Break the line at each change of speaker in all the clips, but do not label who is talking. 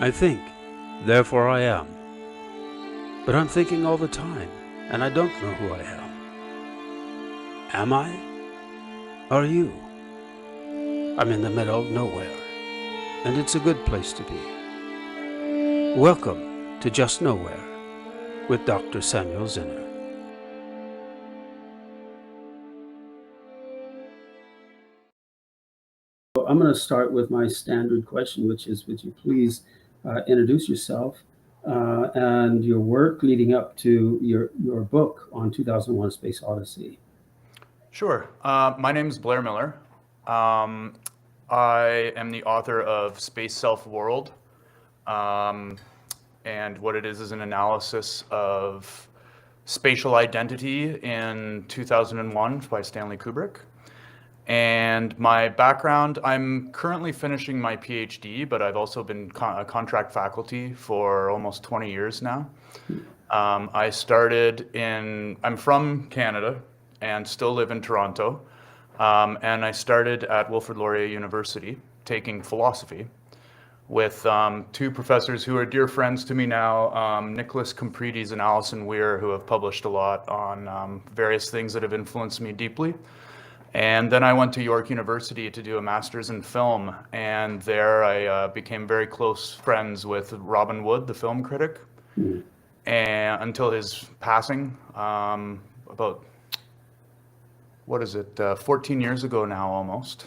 I think, therefore I am. But I'm thinking all the time, and I don't know who I am. Am I? Are you? I'm in the middle of nowhere, and it's a good place to be. Welcome to Just Nowhere with Dr. Samuel Zinner. I'm going to start with my standard question, which is, would you please introduce yourself and your work leading up to your book on 2001: Space Odyssey?
Sure. My name is Blair Miller. Um, I am the author of Space Self World. And what it is an analysis of spatial identity in 2001 by Stanley Kubrick. And my background, I'm currently finishing my PhD, but I've also been a contract faculty for almost 20 years now. I'm from Canada and still live in Toronto. And I started at Wilfrid Laurier University taking philosophy with two professors who are dear friends to me now, Nicholas Comprides and Alison Weir, who have published a lot on various things that have influenced me deeply. And then I went to York University to do a master's in film, and there I became very close friends with Robin Wood, the film critic, and until his passing about 14 years ago now almost.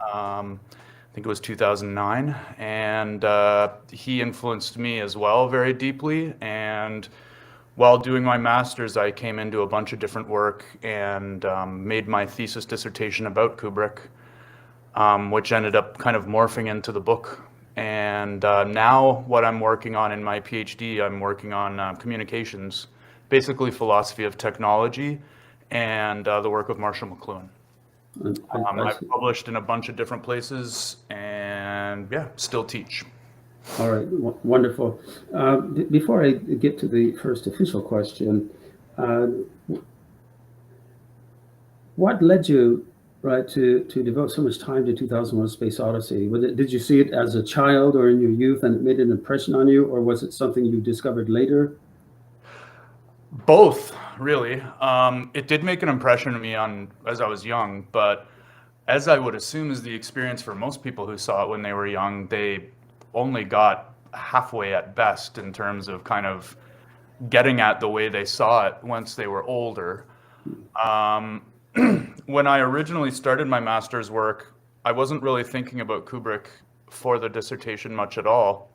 I think it was 2009, and he influenced me as well very deeply. And while doing my master's, I came into a bunch of different work and made my thesis dissertation about Kubrick, which ended up kind of morphing into the book. And now what I'm working on in my PhD, I'm working on communications, basically philosophy of technology, and the work of Marshall McLuhan. I've published in a bunch of different places, and still teach.
All right, wonderful. Before I get to the first official question, what led you, right, to devote so much time to 2001: Space Odyssey? Did you see it as a child or in your youth and it made an impression on you, or was it something you discovered later?
Both, really. It did make an impression on me as I was young, but as I would assume is the experience for most people who saw it when they were young, they only got halfway at best in terms of kind of getting at the way they saw it once they were older. When I originally started my master's work, I wasn't really thinking about Kubrick for the dissertation much at all.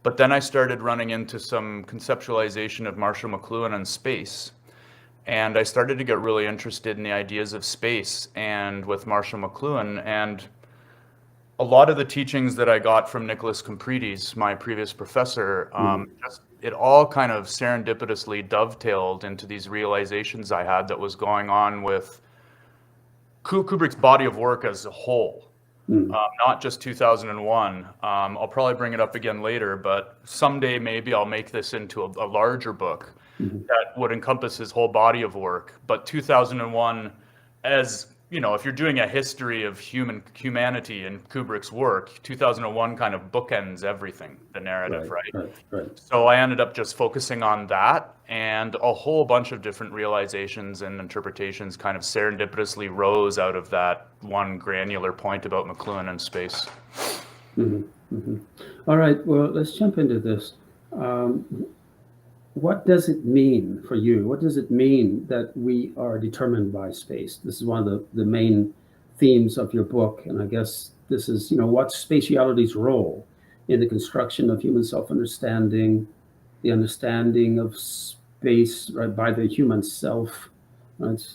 But then I started running into some conceptualization of Marshall McLuhan and space. And I started to get really interested in the ideas of space and with Marshall McLuhan. And a lot of the teachings that I got from Nicholas Comprides, my previous professor, it all kind of serendipitously dovetailed into these realizations I had that was going on with Kubrick's body of work as a whole. Not just 2001. I'll probably bring it up again later, but someday maybe I'll make this into a larger book that would encompass his whole body of work. But 2001, as you know, if you're doing a history of humanity in Kubrick's work, 2001 kind of bookends everything, the narrative, right? So I ended up just focusing on that, and a whole bunch of different realizations and interpretations kind of serendipitously rose out of that one granular point about McLuhan and space.
All right, well, let's jump into this. What does it mean for you? What does it mean that we are determined by space? This is one of the main themes of your book, and I guess this is, what's spatiality's role in the construction of human self-understanding, the understanding of space, right, by the human self, right?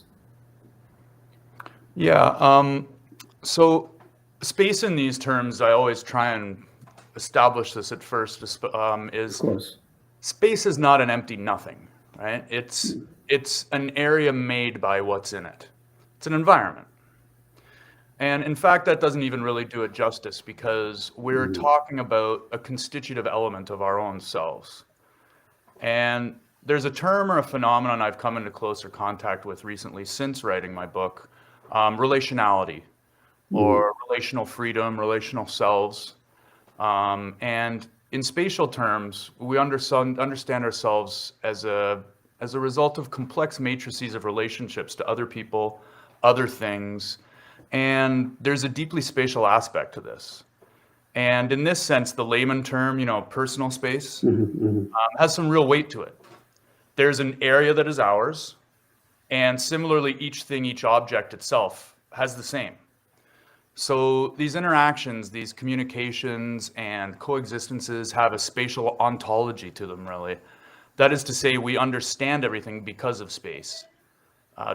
Yeah, so space in these terms, I always try and establish this at first, is
Of course.
Space is not an empty nothing, right? It's an area made by what's in it. It's an environment. And in fact, that doesn't even really do it justice, because we're talking about a constitutive element of our own selves. And there's a term or a phenomenon I've come into closer contact with recently since writing my book, relationality, or relational freedom, relational selves. And in spatial terms, we understand ourselves as a result of complex matrices of relationships to other people, other things, and there's a deeply spatial aspect to this. And in this sense, the layman term, personal space, has some real weight to it. There's an area that is ours, and similarly, each thing, each object itself has the same. So these interactions, these communications and coexistences have a spatial ontology to them, really. That is to say, we understand everything because of space.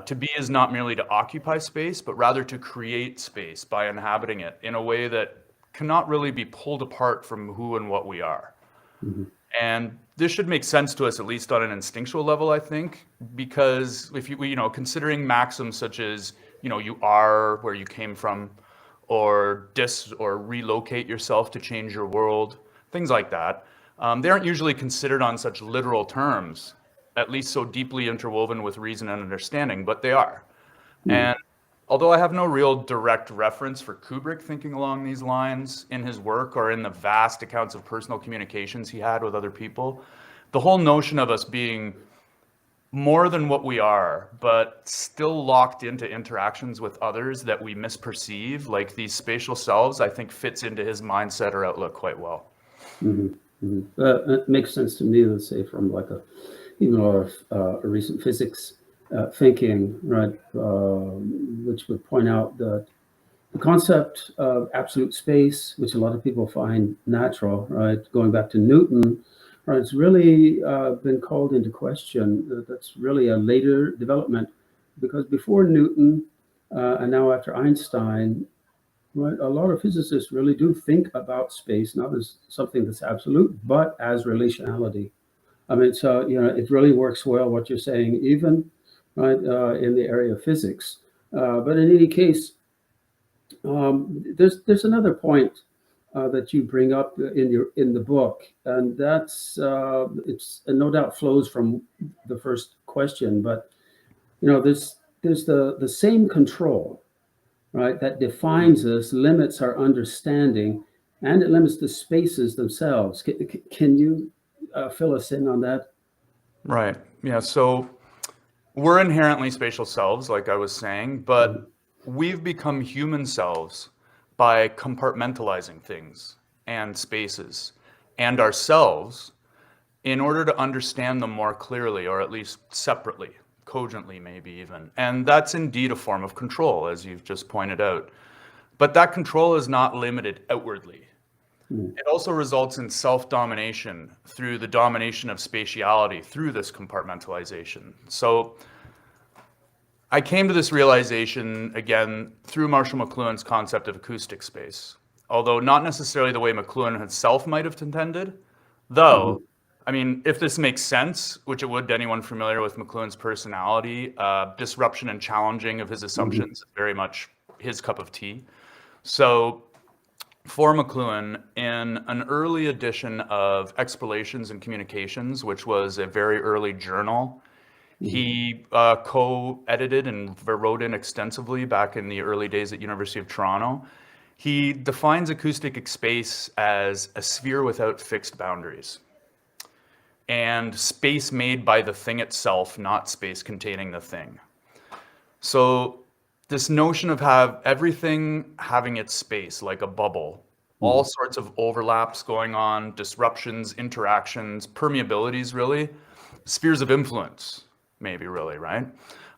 To be is not merely to occupy space, but rather to create space by inhabiting it in a way that cannot really be pulled apart from who and what we are. And this should make sense to us, at least on an instinctual level, I think, because if considering maxims such as, you are where you came from, or relocate yourself to change your world, things like that. They aren't usually considered on such literal terms, at least so deeply interwoven with reason and understanding, but they are. And although I have no real direct reference for Kubrick thinking along these lines in his work or in the vast accounts of personal communications he had with other people, the whole notion of us being more than what we are, but still locked into interactions with others that we misperceive, like these spatial selves, I think fits into his mindset or outlook quite well.
It makes sense to me, let's say, from like a lot of recent physics thinking, right, which would point out that the concept of absolute space, which a lot of people find natural, right, going back to Newton, right, it's really been called into question. That's really a later development, because before Newton and now after Einstein, right, a lot of physicists really do think about space not as something that's absolute, but as relationality. I mean, so it really works well what you're saying, even right in the area of physics. But in any case, there's another point that you bring up in the book, and that's it's and no doubt flows from the first question. But there's the same control, right, that defines us, limits our understanding, and it limits the spaces themselves. Can you fill us in on that?
Right. Yeah. So we're inherently spatial selves, like I was saying, but we've become human selves by compartmentalizing things and spaces and ourselves in order to understand them more clearly, or at least separately, cogently, maybe even. And that's indeed a form of control, as you've just pointed out. But that control is not limited outwardly. It also results in self-domination through the domination of spatiality through this compartmentalization. So I came to this realization, again, through Marshall McLuhan's concept of acoustic space, although not necessarily the way McLuhan himself might have intended, though, I mean, if this makes sense, which it would to anyone familiar with McLuhan's personality, disruption and challenging of his assumptions is very much his cup of tea. So for McLuhan, in an early edition of Explorations and Communications, which was a very early journal, he co-edited and wrote in extensively back in the early days at University of Toronto. He defines acoustic space as a sphere without fixed boundaries, and space made by the thing itself, not space containing the thing. So this notion of everything having its space, like a bubble, all sorts of overlaps going on, disruptions, interactions, permeabilities, really, spheres of influence, maybe, really, right?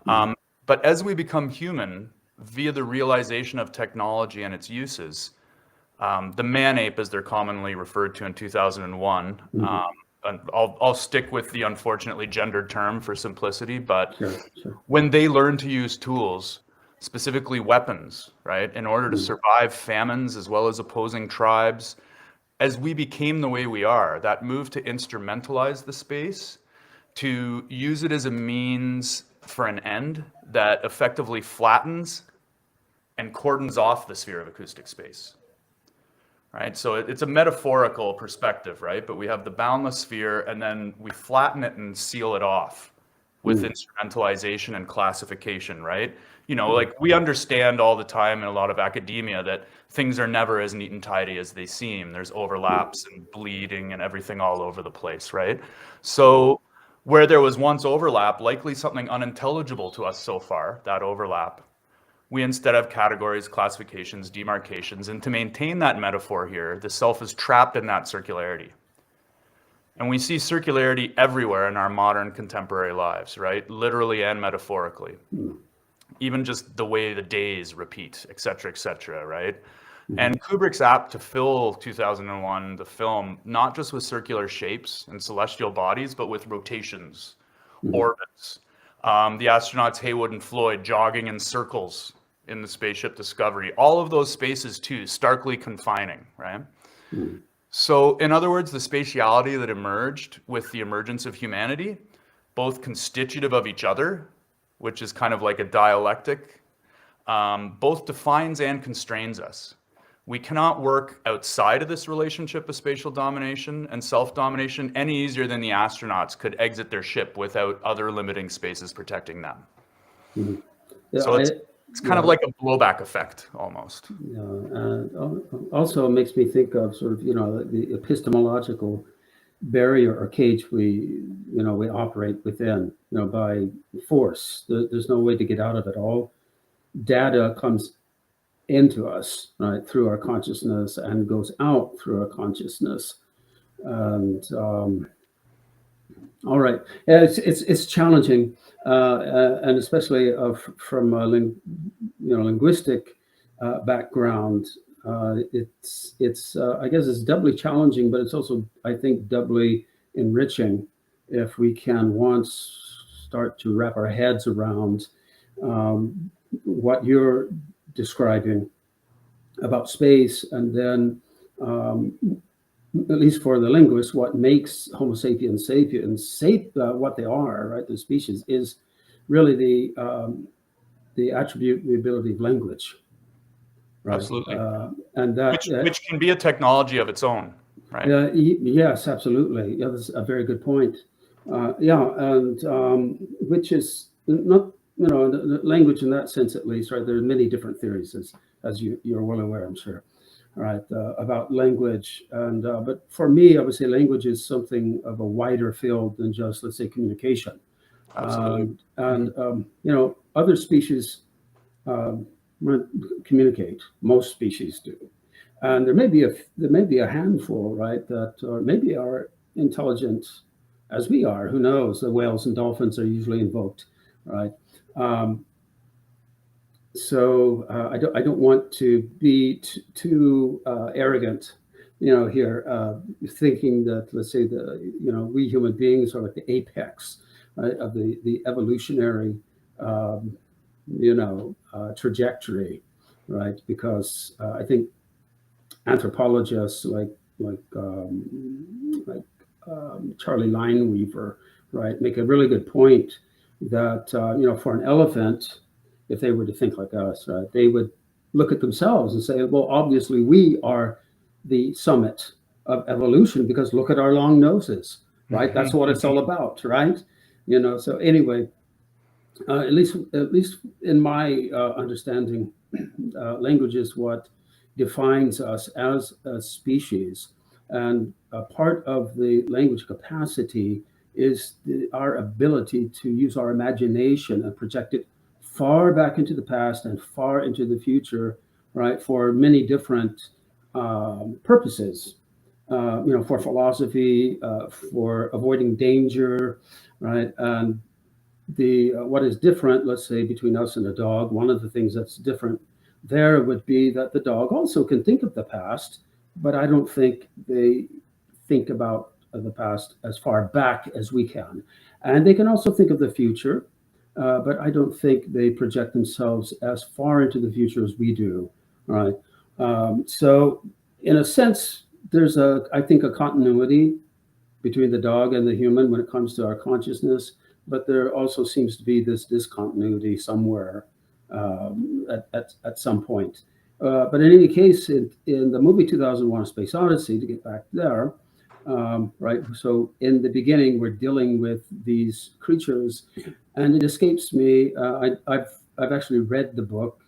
But as we become human, via the realization of technology and its uses, the man-ape, as they're commonly referred to in 2001, and I'll stick with the unfortunately gendered term for simplicity, but when they learn to use tools, specifically weapons, right, in order to survive famines as well as opposing tribes, as we became the way we are, that move to instrumentalize the space, to use it as a means for an end that effectively flattens and cordons off the sphere of acoustic space. Right? So it's a metaphorical perspective, right? But we have the boundless sphere, and then we flatten it and seal it off, with instrumentalization and classification, right? You know, like we understand all the time in a lot of academia that things are never as neat and tidy as they seem. There's overlaps and bleeding and everything all over the place, right? So where there was once overlap, likely something unintelligible to us so far, that overlap, we instead have categories, classifications, demarcations, and to maintain that metaphor here, the self is trapped in that circularity. And we see circularity everywhere in our modern contemporary lives, right? Literally and metaphorically. Even just the way the days repeat, et cetera, right? And Kubrick's apt to fill 2001, the film, not just with circular shapes and celestial bodies, but with rotations, orbits. The astronauts Haywood and Floyd jogging in circles in the spaceship Discovery. All of those spaces, too, starkly confining, right? So, in other words, the spatiality that emerged with the emergence of humanity, both constitutive of each other, which is kind of like a dialectic, both defines and constrains us. We cannot work outside of this relationship of spatial domination and self-domination any easier than the astronauts could exit their ship without other limiting spaces protecting them.
Yeah,
So it's kind of like a blowback effect almost.
Also makes me think of sort of, you know, the epistemological barrier or cage we operate within, you know, by force. There's no way to get out of it. All data comes into us, right, through our consciousness and goes out through our consciousness. And all right, yeah, it's challenging, and especially from a linguistic background. It's I guess it's doubly challenging, but it's also, I think, doubly enriching if we can once start to wrap our heads around what you're describing about space, and then at least for the linguist, what makes Homo sapiens what they are, right? The species is really the attribute, the ability of language. Right?
Absolutely.
And that
which can be a technology of its own, right?
Yes, absolutely. Yeah, that's a very good point. And which is not, you know, the language in that sense, at least, right? There are many different theories, as you're well aware, I'm sure, right, about language. And but for me, I would say language is something of a wider field than just, let's say, communication.
Absolutely.
You know, other species communicate. Most species do, and there may be a handful, right, that or maybe are intelligent as we are. Who knows? The whales and dolphins are usually invoked, right? So I don't want to be too arrogant, you know, here, thinking that, let's say, we human beings are at the apex, right, of the evolutionary trajectory, right? Because I think anthropologists like Charlie Lineweaver, right, make a really good point that for an elephant, if they were to think like us, right, they would look at themselves and say, well, obviously we are the summit of evolution because look at our long noses, right? That's what it's all about, right? You know. So anyway, at least in my understanding, language is what defines us as a species, and part of the language capacity is our ability to use our imagination and project it far back into the past and far into the future, right, for many different purposes. For philosophy, for avoiding danger, right? And what is different, let's say, between us and a dog, one of the things that's different there would be that the dog also can think of the past, but I don't think they think about the past as far back as we can. And they can also think of the future, but I don't think they project themselves as far into the future as we do, right? So in a sense, there's I think a continuity between the dog and the human when it comes to our consciousness, but there also seems to be this discontinuity somewhere at some point. But in any case, in the movie 2001: A Space Odyssey, to get back there, right? So in the beginning, we're dealing with these creatures, and it escapes me. I've actually read the book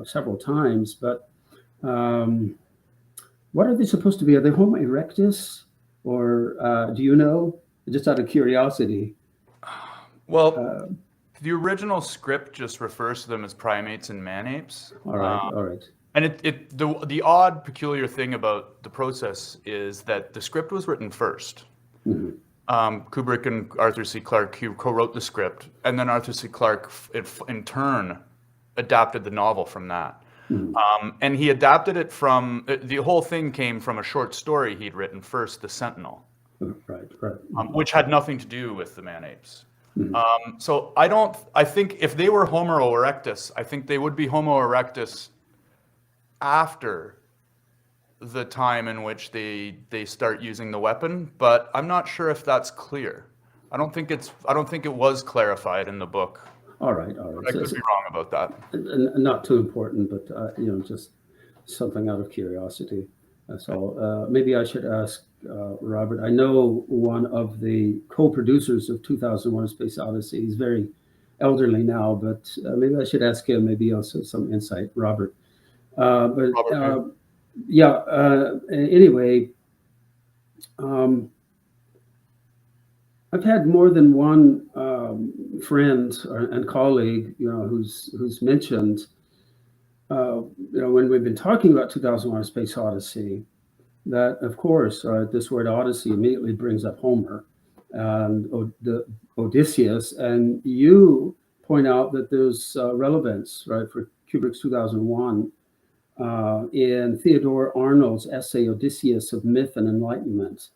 several times, but um, what are they supposed to be? Are they Homo erectus, or do you know? Just out of curiosity.
Well,
Uh,
the original script just refers to them as primates and manapes.
all right, all right.
And the odd, peculiar thing about the process is that the script was written first.
Mhm.
Kubrick and Arthur C. Clarke co-wrote the script, and then Arthur C. Clarke, in turn, adapted the novel from that.
Mhm.
And he adapted it from the whole thing came from a short story he'd written first, The Sentinel,
Right, right.
which had nothing to do with the man-apes.
Mhm.
So I think if they were Homo erectus, I think they would be Homo erectus after the time in which they start using the weapon, but I'm not sure if that's clear. I don't think it was clarified in the book.
All right, all right.
I could be wrong about that.
Not too important, but just something out of curiosity. That's all. Maybe I should ask Robert. I know one of the co-producers of 2001: A Space Odyssey. He's very elderly now, but maybe I should ask him. Maybe also some insight, Robert. But
Robert,
yeah. Anyway, um, I've had more than one friend and colleague, who's mentioned, when we've been talking about 2001: A Space Odyssey, that of course this word Odyssey immediately brings up Homer and the Odysseus, and you point out that there's relevance, right, for Kubrick's 2001 in Theodore Arnold's essay Odysseus of Myth and Enlightenment.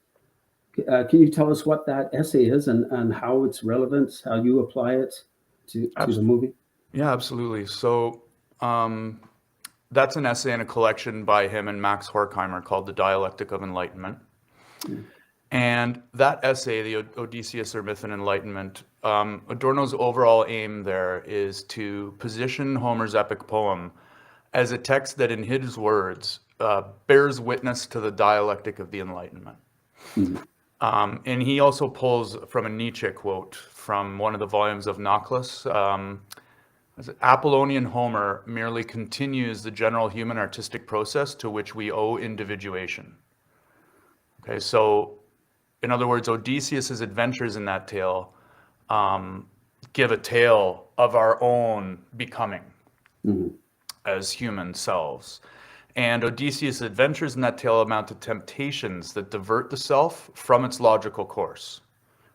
Can you tell us what that essay is and how it's relevant, how you apply it to the movie?
yeah, absolutely. So that's an essay in a collection by him and Max Horkheimer called The Dialectic of Enlightenment.
Mm.
And that essay, the Odysseus or Myth and Enlightenment, Adorno's overall aim there is to position Homer's epic poem as a text that, in his words, bears witness to the dialectic of the Enlightenment.
Mhm.
And he also pulls from a Nietzsche quote from one of the volumes of Nachlass. Apollonian Homer merely continues the general human artistic process to which we owe individuation. Okay, so in other words, Odysseus's adventures in that tale give a tale of our own becoming
Mhm.
as human selves. And Odysseus' adventures in that tale amount to temptations that divert the self from its logical course.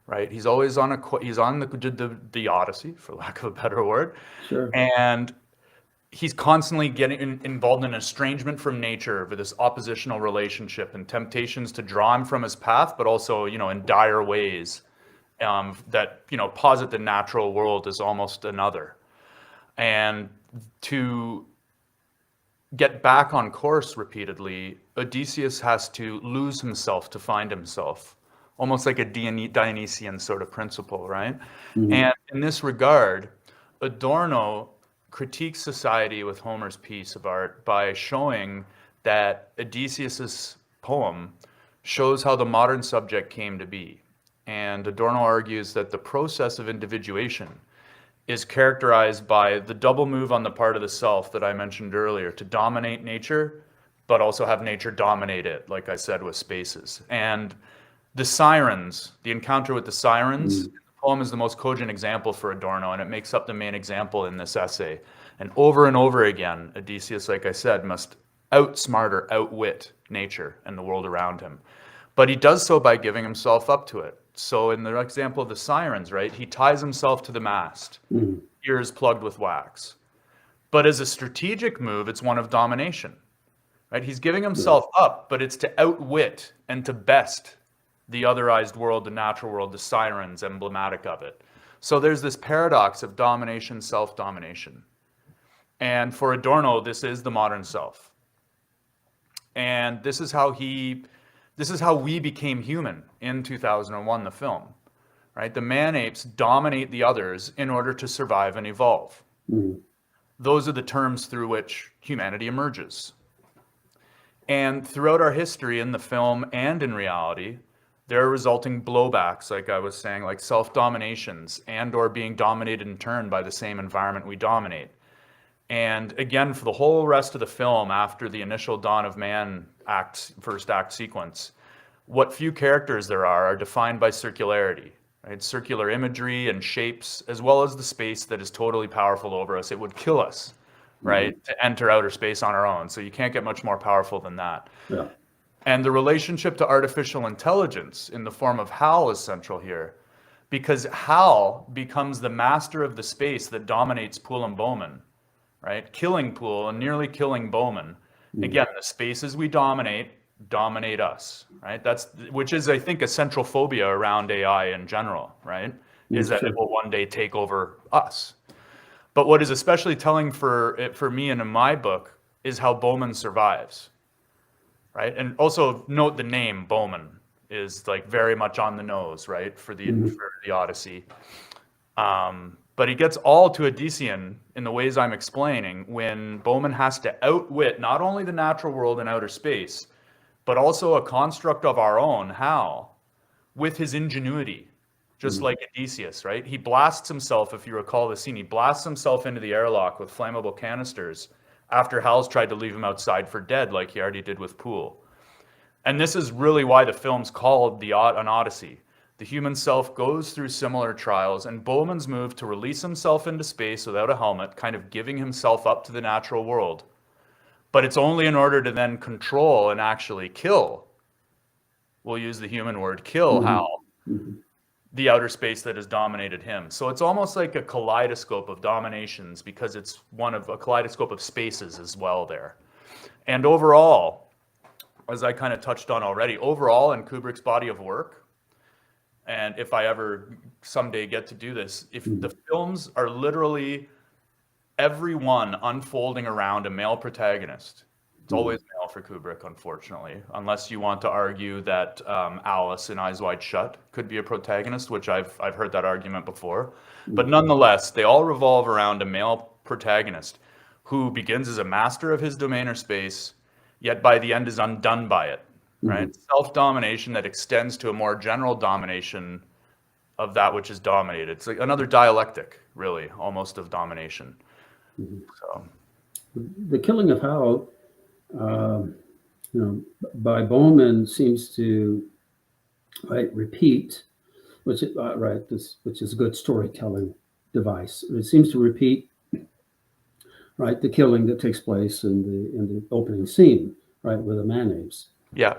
Right? He's always on the Odyssey, for lack of a better word,
Sure.
and he's constantly getting involved in estrangement from nature with this oppositional relationship and temptations to draw him from his path, but also, in dire ways that, posit the natural world as almost another. And to get back on course repeatedly, Odysseus has to lose himself to find himself, almost like a Dionysian sort of principle, right?
Mhm.
And in this regard, Adorno critiques society with Homer's piece of art by showing that Odysseus's poem shows how the modern subject came to be. And Adorno argues that the process of individuation is characterized by the double move on the part of the self that I mentioned earlier, to dominate nature, but also have nature dominate it, like I said, with spaces. And the sirens, the encounter with the sirens,
Mm.
the poem is the most cogent example for Adorno, and it makes up the main example in this essay. And over again, Odysseus, like I said, must outsmart or outwit nature and the world around him. But he does so by giving himself up to it. So in the example of the sirens, right, he ties himself to the mast,
Mhm.
ears plugged with wax. But as a strategic move, it's one of domination, right? He's giving himself up, but it's to outwit and to best the otherized world, the natural world, the sirens, emblematic of it. So there's this paradox of domination, self-domination. And for Adorno, this is the modern self. And this is how we became human in 2001, the film, right? The man-apes dominate the others in order to survive and evolve.
Mhm.
Those are the terms through which humanity emerges. And throughout our history in the film and in reality, there are resulting blowbacks, like I was saying, like self-dominations and or being dominated in turn by the same environment we dominate. And again, for the whole rest of the film, after the initial Dawn of Man first act sequence, what few characters there are defined by circularity, right? Circular imagery and shapes, as well as the space that is totally powerful over us. It would kill us, right, to enter outer space on our own. So you can't get much more powerful than that.
Yeah.
And the relationship to artificial intelligence in the form of Hal is central here, because Hal becomes the master of the space that dominates Poole and Bowman, right? Killing Poole and nearly killing Bowman. Again, the spaces we dominate us, right? Which is, I think, a central phobia around AI in general, right? Is that it will one day take over us. But what is especially telling for me and in my book is how Bowman survives. Right, and also note the name Bowman is like very much on the nose, right, for the Odyssey. But he gets all to Odyssean in the ways I'm explaining when Bowman has to outwit not only the natural world and outer space, but also a construct of our own, Hal, with his ingenuity, just like Odysseus, right? He blasts himself, if you recall the scene, he blasts himself into the airlock with flammable canisters after Hal's tried to leave him outside for dead, like he already did with Poole. And this is really why the film's called an Odyssey. The human self goes through similar trials, and Bowman's move to release himself into space without a helmet, kind of giving himself up to the natural world. But it's only in order to then control and actually kill, we'll use the human word, kill Hal, the outer space that has dominated him. So it's almost like a kaleidoscope of dominations, because it's a kaleidoscope of spaces as well there. And overall, as I kind of touched on already, overall in Kubrick's body of work, and if I ever someday get to do this, if the films are literally every one unfolding around a male protagonist. It's always male for Kubrick, unfortunately, unless you want to argue that Alice in Eyes Wide Shut could be a protagonist, which I've heard that argument before. But nonetheless, they all revolve around a male protagonist who begins as a master of his domain or space, yet by the end is undone by it, right? Self-domination that extends to a more general domination of that which is dominated. It's like another dialectic, really, almost of domination. So,
the killing of Hal, by Bowman seems to repeat, which is a good storytelling device. It seems to repeat, the killing that takes place in the opening scene, with the man-apes.
Yeah.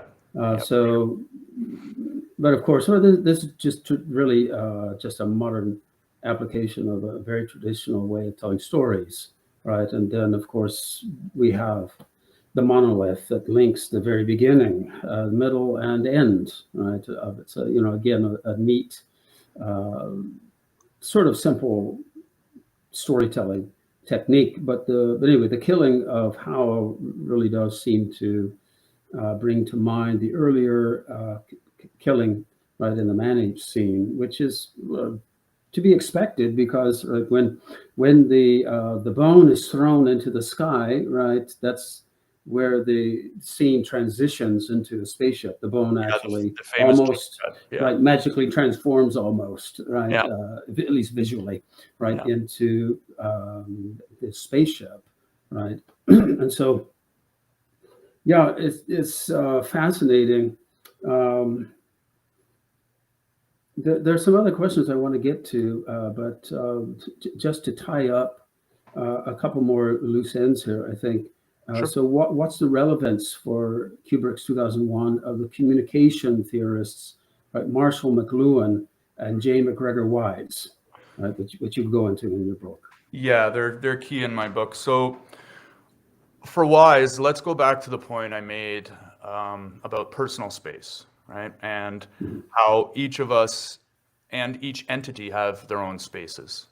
So, but of course, this is just really just a modern application of a very traditional way of telling stories, right? And then, of course, we have the monolith that links the very beginning, middle, and end, right, of it. So, again, a neat, sort of simple storytelling technique. But anyway, the killing of Hal really does seem to bring to mind the earlier killing, in the man-ape scene, which is to be expected, because when the bone is thrown into the sky, that's where the scene transitions into a spaceship. The bone actually
the
almost magically transforms almost, at least visually, into the spaceship, right? And so, it's fascinating. There's some other questions I want to get to, but just to tie up a couple more loose ends here, I think.
Sure.
So what's the relevance for Kubrick's 2001 of the communication theorists, Marshall McLuhan and J. McGregor Wise, which you go into in your book?
Yeah, they're key in my book. So for Wise, let's go back to the point I made about personal space, right? And how each of us and each entity have their own spaces.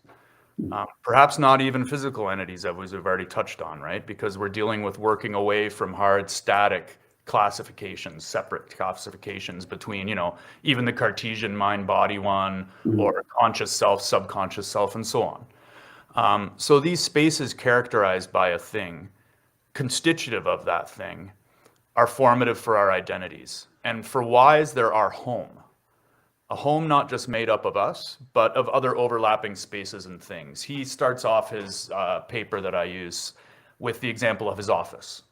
Perhaps not even physical entities, as we've already touched on, right? Because we're dealing with working away from hard, static classifications, separate classifications between, even the Cartesian mind-body one, or conscious self, subconscious self, and so on. So these spaces characterized by a thing, constitutive of that thing, are formative for our identities. And for Wise, they're our home, A home not just made up of us, but of other overlapping spaces and things. He starts off his paper that I use with the example of his office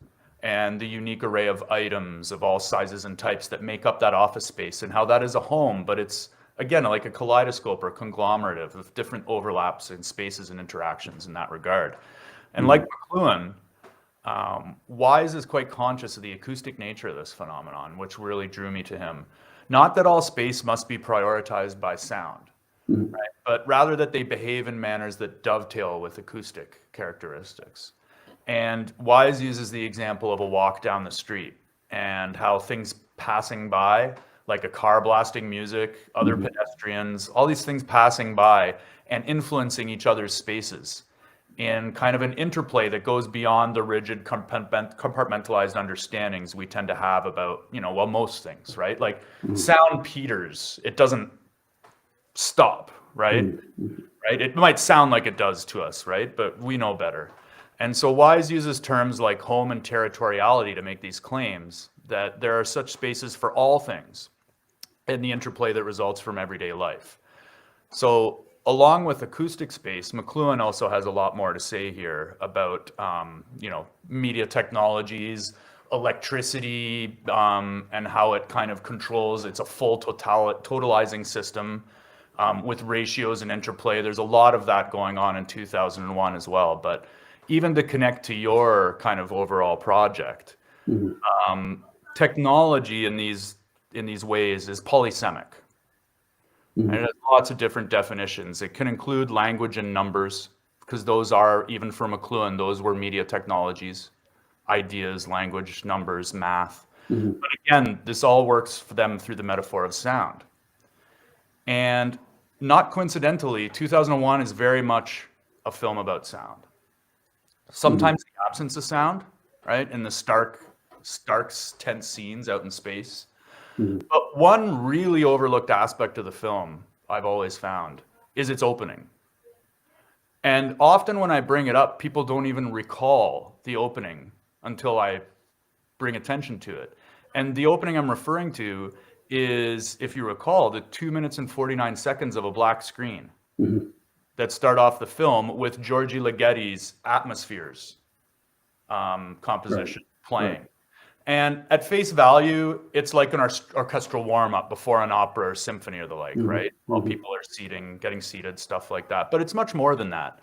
and the unique array of items of all sizes and types that make up that office space, and how that is a home, but it's, again, like a kaleidoscope or conglomerative of different overlaps in spaces and interactions in that regard. And like McLuhan, Wise is quite conscious of the acoustic nature of this phenomenon, which really drew me to him. Not that all space must be prioritized by sound, right? But rather that they behave in manners that dovetail with acoustic characteristics. And Wise uses the example of a walk down the street and how things passing by, like a car blasting music, other pedestrians, all these things passing by and influencing each other's spaces in kind of an interplay that goes beyond the rigid compartmentalized understandings we tend to have about, well, most things, right? Like sound peters, it doesn't stop, right? Right? It might sound like it does to us, right? But we know better. And so Wise uses terms like home and territoriality to make these claims that there are such spaces for all things in the interplay that results from everyday life. So along with acoustic space, McLuhan also has a lot more to say here about, media technologies, electricity, and how it kind of controls. It's a full totalizing system with ratios and interplay. There's a lot of that going on in 2001 as well. But even to connect to your kind of overall project, technology in these ways is polysemic. And it has lots of different definitions. It can include language and numbers, because those are, even for McLuhan, those were media technologies, ideas, language, numbers, math. But again, this all works for them through the metaphor of sound. And not coincidentally, 2001 is very much a film about sound. Sometimes the absence of sound, right, in the stark, tense scenes out in space. But one really overlooked aspect of the film, I've always found, is its opening. And often when I bring it up, people don't even recall the opening until I bring attention to it. And the opening I'm referring to is, if you recall, the 2 minutes and 49 seconds of a black screen that start off the film with Georgi Ligeti's Atmospheres composition playing. And at face value, it's like an orchestral warm-up before an opera or symphony or the like, right? While people are getting seated, stuff like that. But it's much more than that.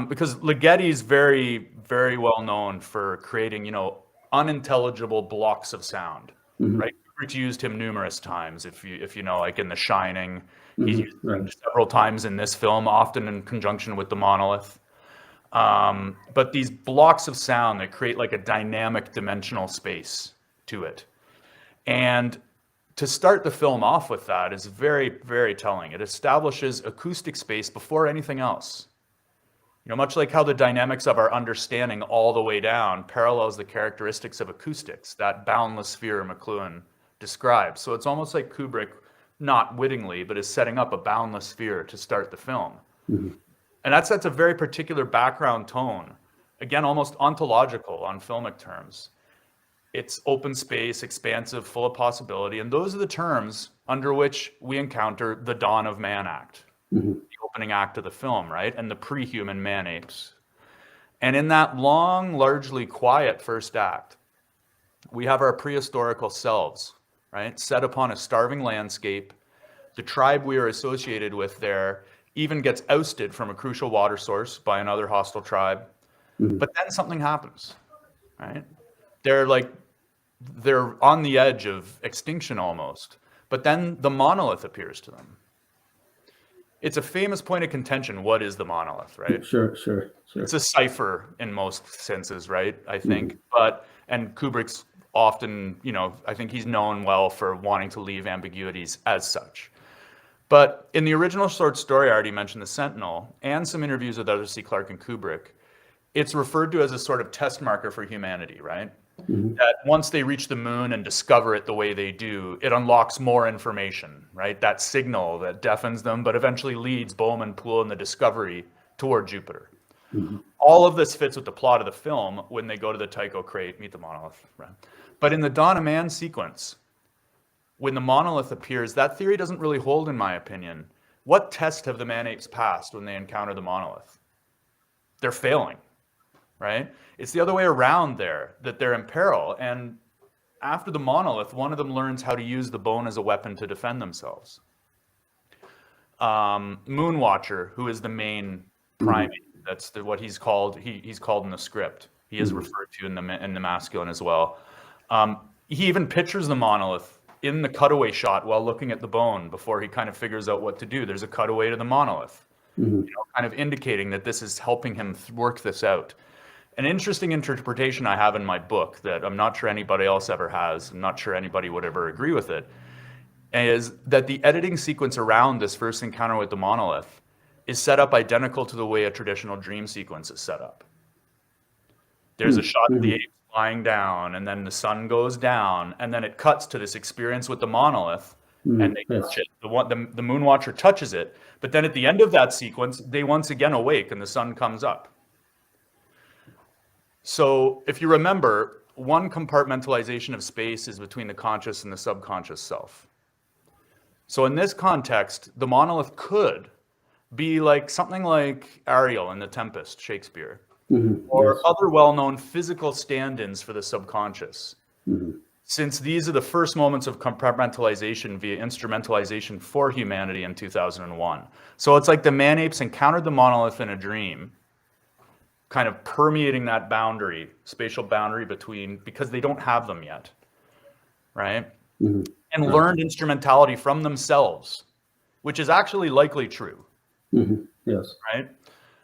Because Ligeti's very, very well known for creating, unintelligible blocks of sound, right? Kubrick used him numerous times. If you know, like in The Shining, he's used him several times in this film, often in conjunction with the monolith. But these blocks of sound that create like a dynamic dimensional space to it. And to start the film off with that is very, very telling. It establishes acoustic space before anything else. Much like how the dynamics of our understanding all the way down parallels the characteristics of acoustics, that boundless sphere McLuhan describes. So it's almost like Kubrick, not wittingly, but is setting up a boundless sphere to start the film. And that sets a very particular background tone, again, almost ontological on filmic terms. It's open space, expansive, full of possibility, and those are the terms under which we encounter the Dawn of Man act, the opening act of the film, right? And the pre-human man-apes. And in that long, largely quiet first act, we have our prehistorical selves, right? Set upon a starving landscape. The tribe we are associated with there even gets ousted from a crucial water source by another hostile tribe. But then something happens, right? They're on the edge of extinction almost. But then the monolith appears to them. It's a famous point of contention. What is the monolith, right?
Sure.
It's a cipher in most senses, right? I think. And Kubrick's often, I think he's known well for wanting to leave ambiguities as such. But in the original short story, I already mentioned The Sentinel, and some interviews with Arthur C. Clarke and Kubrick, it's referred to as a sort of test marker for humanity, right? That once they reach the moon and discover it the way they do, it unlocks more information, right? That signal that deafens them, but eventually leads Bowman, Poole, and the Discovery toward Jupiter. All of this fits with the plot of the film when they go to the Tycho crate, meet the monolith, right? But in the Dawn of Man sequence, when the monolith appears, that theory doesn't really hold, in my opinion. What test have the man-apes passed when they encounter the monolith? They're failing, right? It's the other way around there, that they're in peril. And after the monolith, one of them learns how to use the bone as a weapon to defend themselves. Moonwatcher, who is the main primate, that's what he's called. He's called in the script. He is referred to in the masculine as well. He even pictures the monolith in the cutaway shot while looking at the bone before he kind of figures out what to do. There's a cutaway to the monolith, kind of indicating that this is helping him work this out. An interesting interpretation I have in my book that I'm not sure anybody else ever has, I'm not sure anybody would ever agree with it, is that the editing sequence around this first encounter with the monolith is set up identical to the way a traditional dream sequence is set up. There's a shot of the ape flying down, and then the sun goes down, and then it cuts to this experience with the monolith, and they touch it. The Moonwatcher touches it, but then at the end of that sequence, they once again awake, and the sun comes up. So if you remember, one compartmentalization of space is between the conscious and the subconscious self. So in this context, the monolith could be like something like Ariel in The Tempest, Shakespeare, or other well-known physical stand-ins for the subconscious. Since these are the first moments of compartmentalization via instrumentalization for humanity in 2001. So it's like the man-apes encountered the monolith in a dream, kind of permeating that boundary, spatial boundary between, because they don't have them yet, right? And learned instrumentality from themselves, which is actually likely true.
Yes.
Right?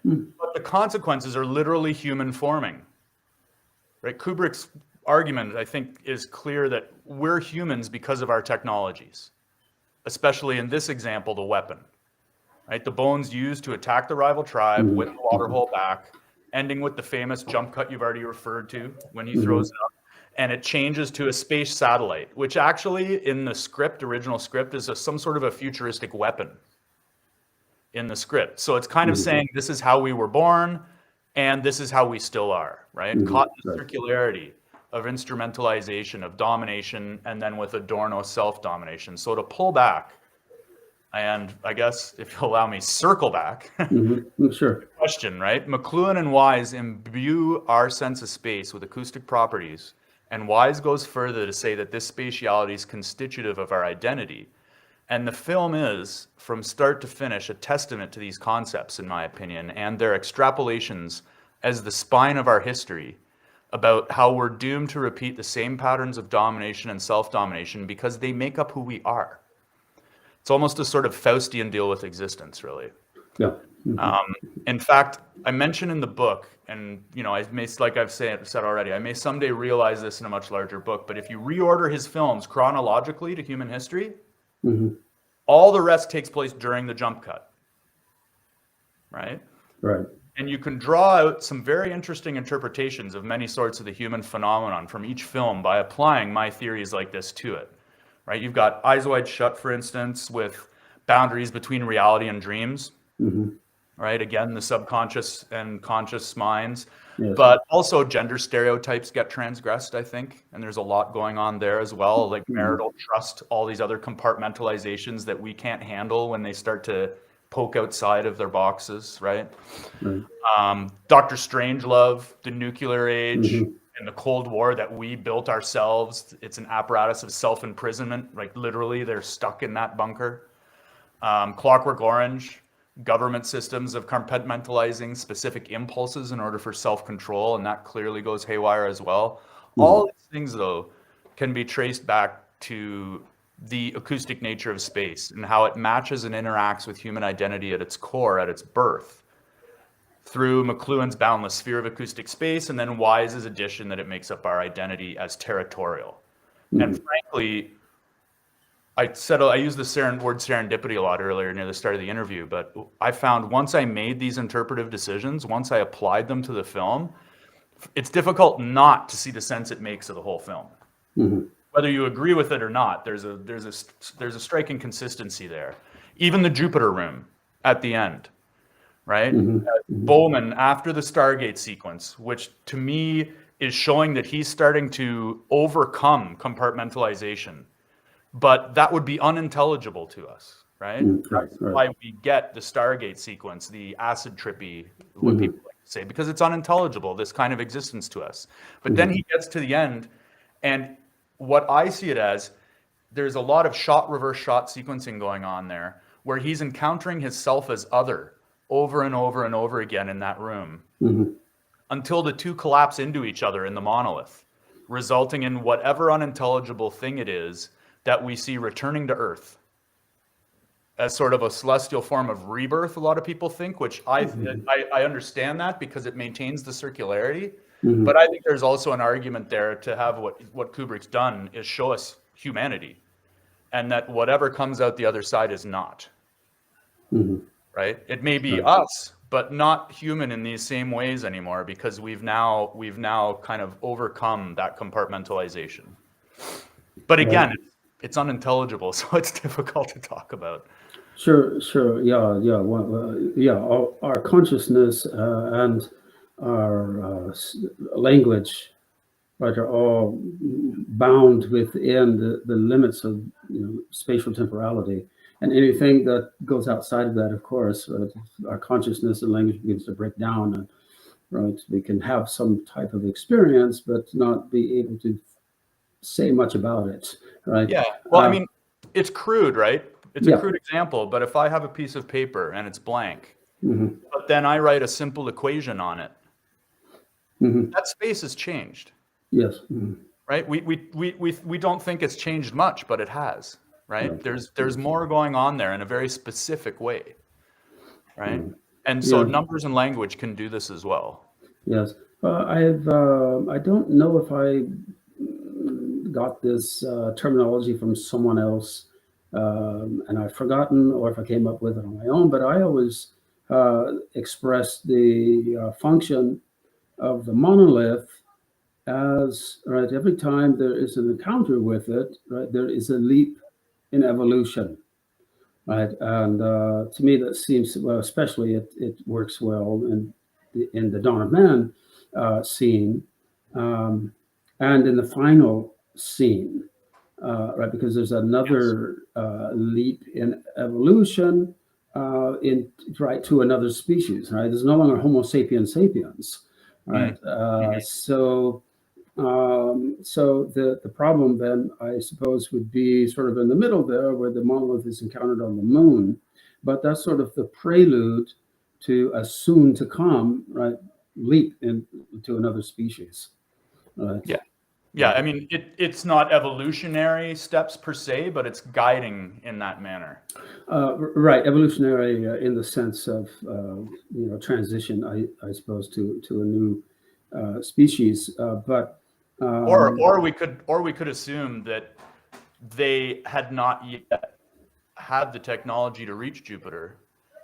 But the consequences are literally human forming. Right? Kubrick's argument, I think, is clear that we're humans because of our technologies, especially in this example, the weapon. Right? The bone's used to attack the rival tribe with the waterhole back, ending with the famous jump cut you've already referred to when he throws it up. And it changes to a space satellite, which actually in the script, original script, is some sort of a futuristic weapon in the script. So it's kind of saying this is how we were born and this is how we still are, right? Caught in the circularity of instrumentalization, of domination, and then with Adorno self-domination. So to pull back, and I guess if you'll allow me, circle back.
Sure.
Question, right? McLuhan and Wise imbue our sense of space with acoustic properties, and Wise goes further to say that this spatiality is constitutive of our identity. And the film is, from start to finish, a testament to these concepts, in my opinion, and their extrapolations as the spine of our history about how we're doomed to repeat the same patterns of domination and self-domination because they make up who we are. It's almost a sort of Faustian deal with existence, really.
Yeah.
In fact, I mention in the book, and I may, like I've said already, I may someday realize this in a much larger book, but if you reorder his films chronologically to human history, all the rest takes place during the jump cut, right?
Right.
And you can draw out some very interesting interpretations of many sorts of the human phenomenon from each film by applying my theories like this to it, right? You've got Eyes Wide Shut, for instance, with boundaries between reality and dreams, right? Again, the subconscious and conscious minds.
Yes.
But also gender stereotypes get transgressed, I think. And there's a lot going on there as well, like marital trust, all these other compartmentalizations that we can't handle when they start to poke outside of their boxes, right? Dr. Strangelove, the nuclear age, and the Cold War that we built ourselves. It's an apparatus of self-imprisonment, like literally they're stuck in that bunker. Clockwork Orange, government systems of compartmentalizing specific impulses in order for self-control, and that clearly goes haywire as well. All these things, though, can be traced back to the acoustic nature of space and how it matches and interacts with human identity at its core, at its birth, through McLuhan's boundless sphere of acoustic space, and then Wise's addition that it makes up our identity as territorial. And frankly, I used the word serendipity a lot earlier near the start of the interview, but I found once I made these interpretive decisions, once I applied them to the film, it's difficult not to see the sense it makes of the whole film. Whether you agree with it or not, there's a striking consistency there. Even the Jupiter room at the end, right? Bowman, after the Stargate sequence, which to me is showing that he's starting to overcome compartmentalization, but that would be unintelligible to us, right?
Right,
That's
right.
why we get the Stargate sequence, the acid trippy, what people like to say, because it's unintelligible, this kind of existence to us. But then he gets to the end, and what I see it as, there's a lot of reverse shot sequencing going on there, where he's encountering himself as other over and over and over again in that room until the two collapse into each other in the monolith, resulting in whatever unintelligible thing it is that we see returning to Earth as sort of a celestial form of rebirth, a lot of people think, which I understand that because it maintains the circularity. But I think there's also an argument there to have what Kubrick's done is show us humanity, and that whatever comes out the other side is not. Right? It may be us, but not human in these same ways anymore, because we've now kind of overcome that compartmentalization. But again, it's unintelligible, so it's difficult to talk about.
Sure, sure. Yeah. Well, our consciousness and our language, right, are all bound within the limits of spatial temporality. And anything that goes outside of that, of course, our consciousness and language begins to break down. And right, we can have some type of experience, but not be able to say much about it. Right.
Yeah. Well, I mean, it's crude, right? It's a crude example, but if I have a piece of paper and it's blank, but then I write a simple equation on it, that space has changed.
Yes.
Right? We don't think it's changed much, but it has. Right? There's more going on there in a very specific way. Right? And so numbers and language can do this as well.
Yes. I don't know if I got this terminology from someone else, and I've forgotten, or if I came up with it on my own, but I always expressed the function of the monolith as, right, every time there is an encounter with it, right, there is a leap in evolution, right? And to me, that seems, well, especially it works well in the Dawn of Man scene, and in the final scene, right? Because there's another leap in evolution right to another species, right? There's no longer Homo sapiens sapiens, right? So the problem then, I suppose, would be sort of in the middle there, where the monolith is encountered on the moon, but that's sort of the prelude to a soon to come, right, leap into another species. Right?
Yeah. I mean, it's not evolutionary steps per se, but it's guiding in that manner.
Right, evolutionary in the sense of transition, I suppose, to a new species, but.
Or we could assume that they had not yet had the technology to reach Jupiter.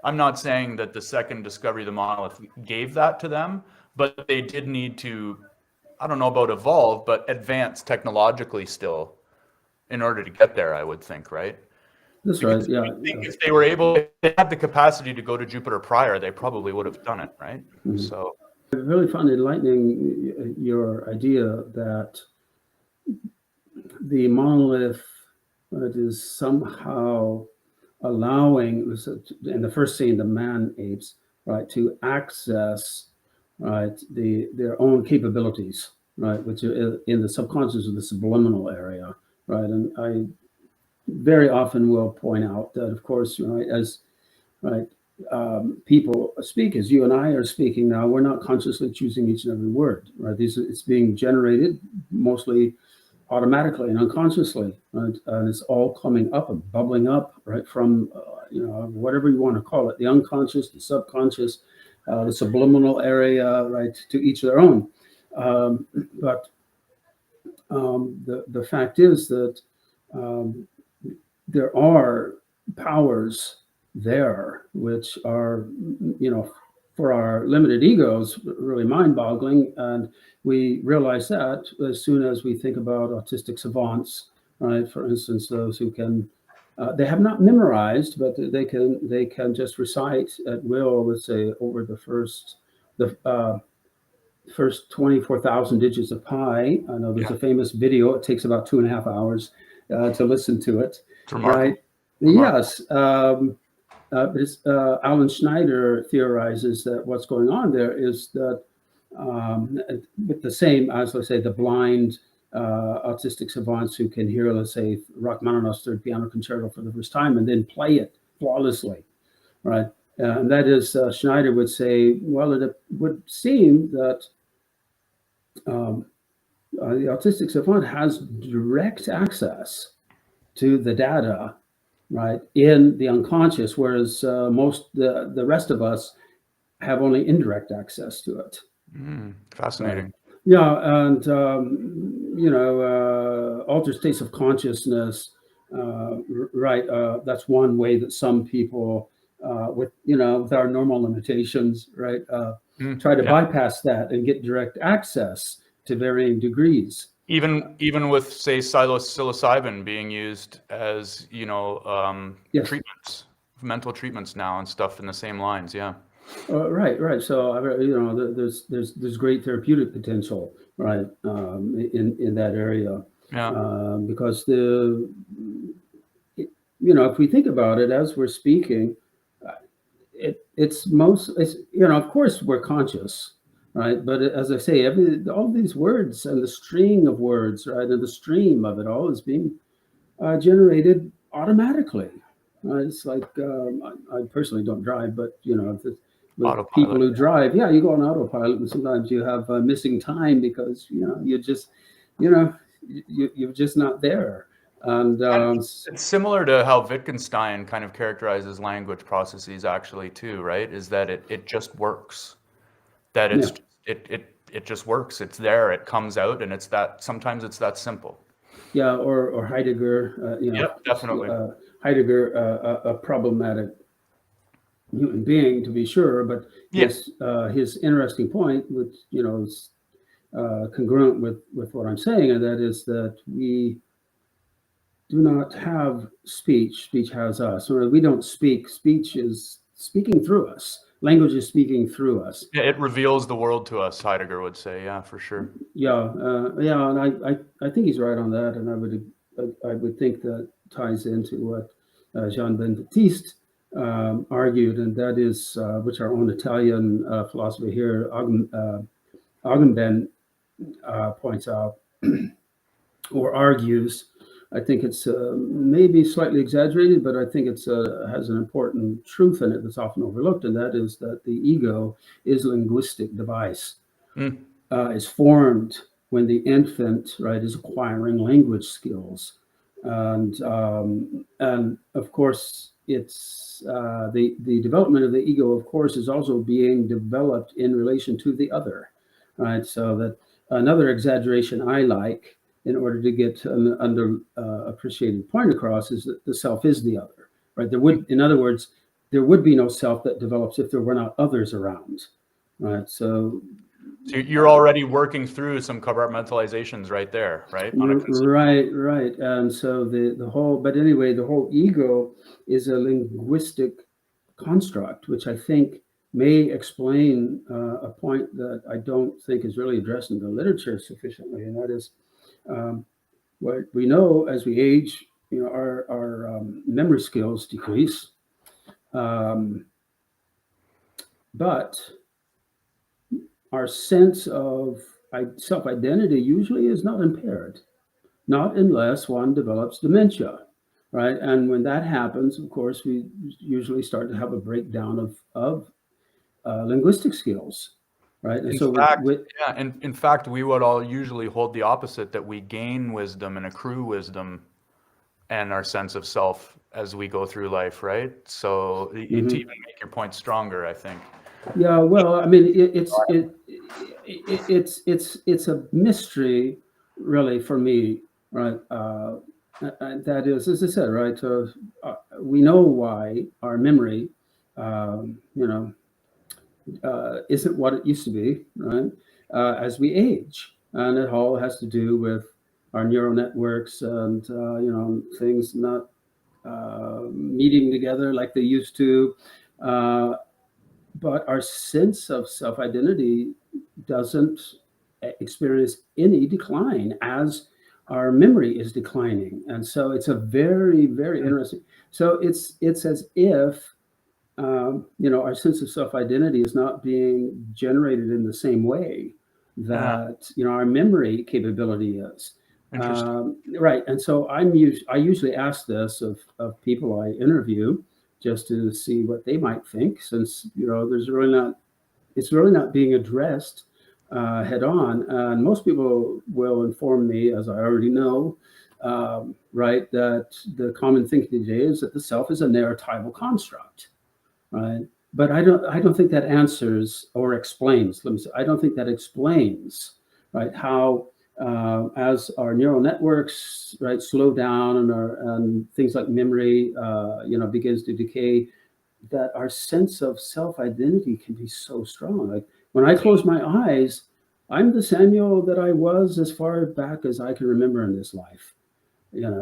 I'm not saying that the second discovery of the monolith gave that to them, but they did need to, I don't know about evolve, but advance technologically still in order to get there, I would think, right?
That's
because
right, yeah.
I think if they were able, if they had the capacity to go to Jupiter prior, they probably would have done it, right? So
I really found enlightening your idea that the monolith is somehow allowing, in the first scene, the man apes, right, to access, right, their own capabilities, right, which are in the subconscious or the subliminal area, right. And I very often will point out that, of course, right, as right, people speak, as you and I are speaking now, we're not consciously choosing each and every word, right? It's being generated mostly automatically and unconsciously, right? And it's all coming up and bubbling up, right, from whatever you want to call it, the unconscious, the subconscious, the subliminal area, right, to each their own. But the fact is that there are powers there which are, for our limited egos, really mind-boggling. And we realize that as soon as we think about autistic savants, right? For instance, those who can, they have not memorized, but they can just recite at will, let's say, over the first 24,000 digits of pi. I know there's a famous video. It takes about 2.5 hours. to listen to it,
It's remarkable.
right? Yes. But Alan Schneider theorizes that what's going on there is that with the same, as let's say, the blind autistic savants who can hear, let's say, Rachmaninoff's Third Piano Concerto for the first time and then play it flawlessly, right? And that is, Schneider would say, well, it would seem that the autistic savant has direct access to the data, right, in the unconscious, whereas most the rest of us have only indirect access to it.
Fascinating.
Yeah, and altered states of consciousness, right? That's one way that some people, with our normal limitations, right, try to bypass that and get direct access to varying degrees.
Even with, say, psilocybin being used as
Yes.
treatments, mental treatments now and stuff in the same lines. Yeah.
Right. So there's great therapeutic potential, right, in that area.
Yeah.
Because if we think about it as we're speaking, it's of course we're conscious, right? But as I say, all these words and the string of words, right, and the stream of it all is being generated automatically. It's like I personally don't drive, but with
Autopilot.
people who drive, you go on autopilot, and sometimes you have missing time because you're just not there. And
it's similar to how Wittgenstein kind of characterizes language processes, actually, too, right? Is that it just works. That it just works. It's there. It comes out, and sometimes it's that simple.
Yeah, or Heidegger.
Yep, definitely.
Heidegger, a problematic human being to be sure, but his interesting point, which is congruent with what I'm saying, and that is that we do not have speech. Speech has us. Or we don't speak. Speech is speaking through us. Language is speaking through us.
Yeah, it reveals the world to us, Heidegger would say. Yeah, for sure.
Yeah, and I think he's right on that, and I would think that ties into what Jean-Baptiste argued, and that is which our own Italian philosopher here, Agamben, points out or argues. I think it's maybe slightly exaggerated, but I think it's has an important truth in it that's often overlooked, and that is that the ego is a linguistic device. Is formed when the infant, right, is acquiring language skills, and of course it's the development of the ego, of course, is also being developed in relation to the other, right? So that another exaggeration I like, in order to get an underappreciated point across, is that the self is the other, right? In other words, there would be no self that develops if there were not others around, right? So
you're already working through some compartmentalizations right there, right?
Right. And so the whole ego is a linguistic construct, which I think may explain a point that I don't think is really addressed in the literature sufficiently, and that is what we know as we age, our memory skills decrease, but our sense of self-identity usually is not impaired, not unless one develops dementia, right? And when that happens, of course, we usually start to have a breakdown of linguistic skills, right? And
in fact, we would all usually hold the opposite, that we gain wisdom and accrue wisdom and our sense of self as we go through life, right? So to even make your point stronger, I think.
Yeah, well, I mean, it's a mystery, really, for me, right? That is, as I said, right? We know why our memory, isn't what it used to be, right? As we age, and it all has to do with our neural networks and things not meeting together like they used to. But our sense of self-identity doesn't experience any decline as our memory is declining. And so it's a very, very interesting. So it's as if our sense of self-identity is not being generated in the same way that our memory capability is.
Interesting.
Right. And so I usually ask this of people I interview just to see what they might think, since it's really not being addressed head on. And most people will inform me, as I already know, right, that the common thinking today is that the self is a narratival construct, right? But I don't think that answers or explains. Let me say, I don't think that explains, right, how as our neural networks, right, slow down and things like memory, begins to decay, that our sense of self-identity can be so strong. Like when I close my eyes, I'm the Samuel that I was as far back as I can remember in this life.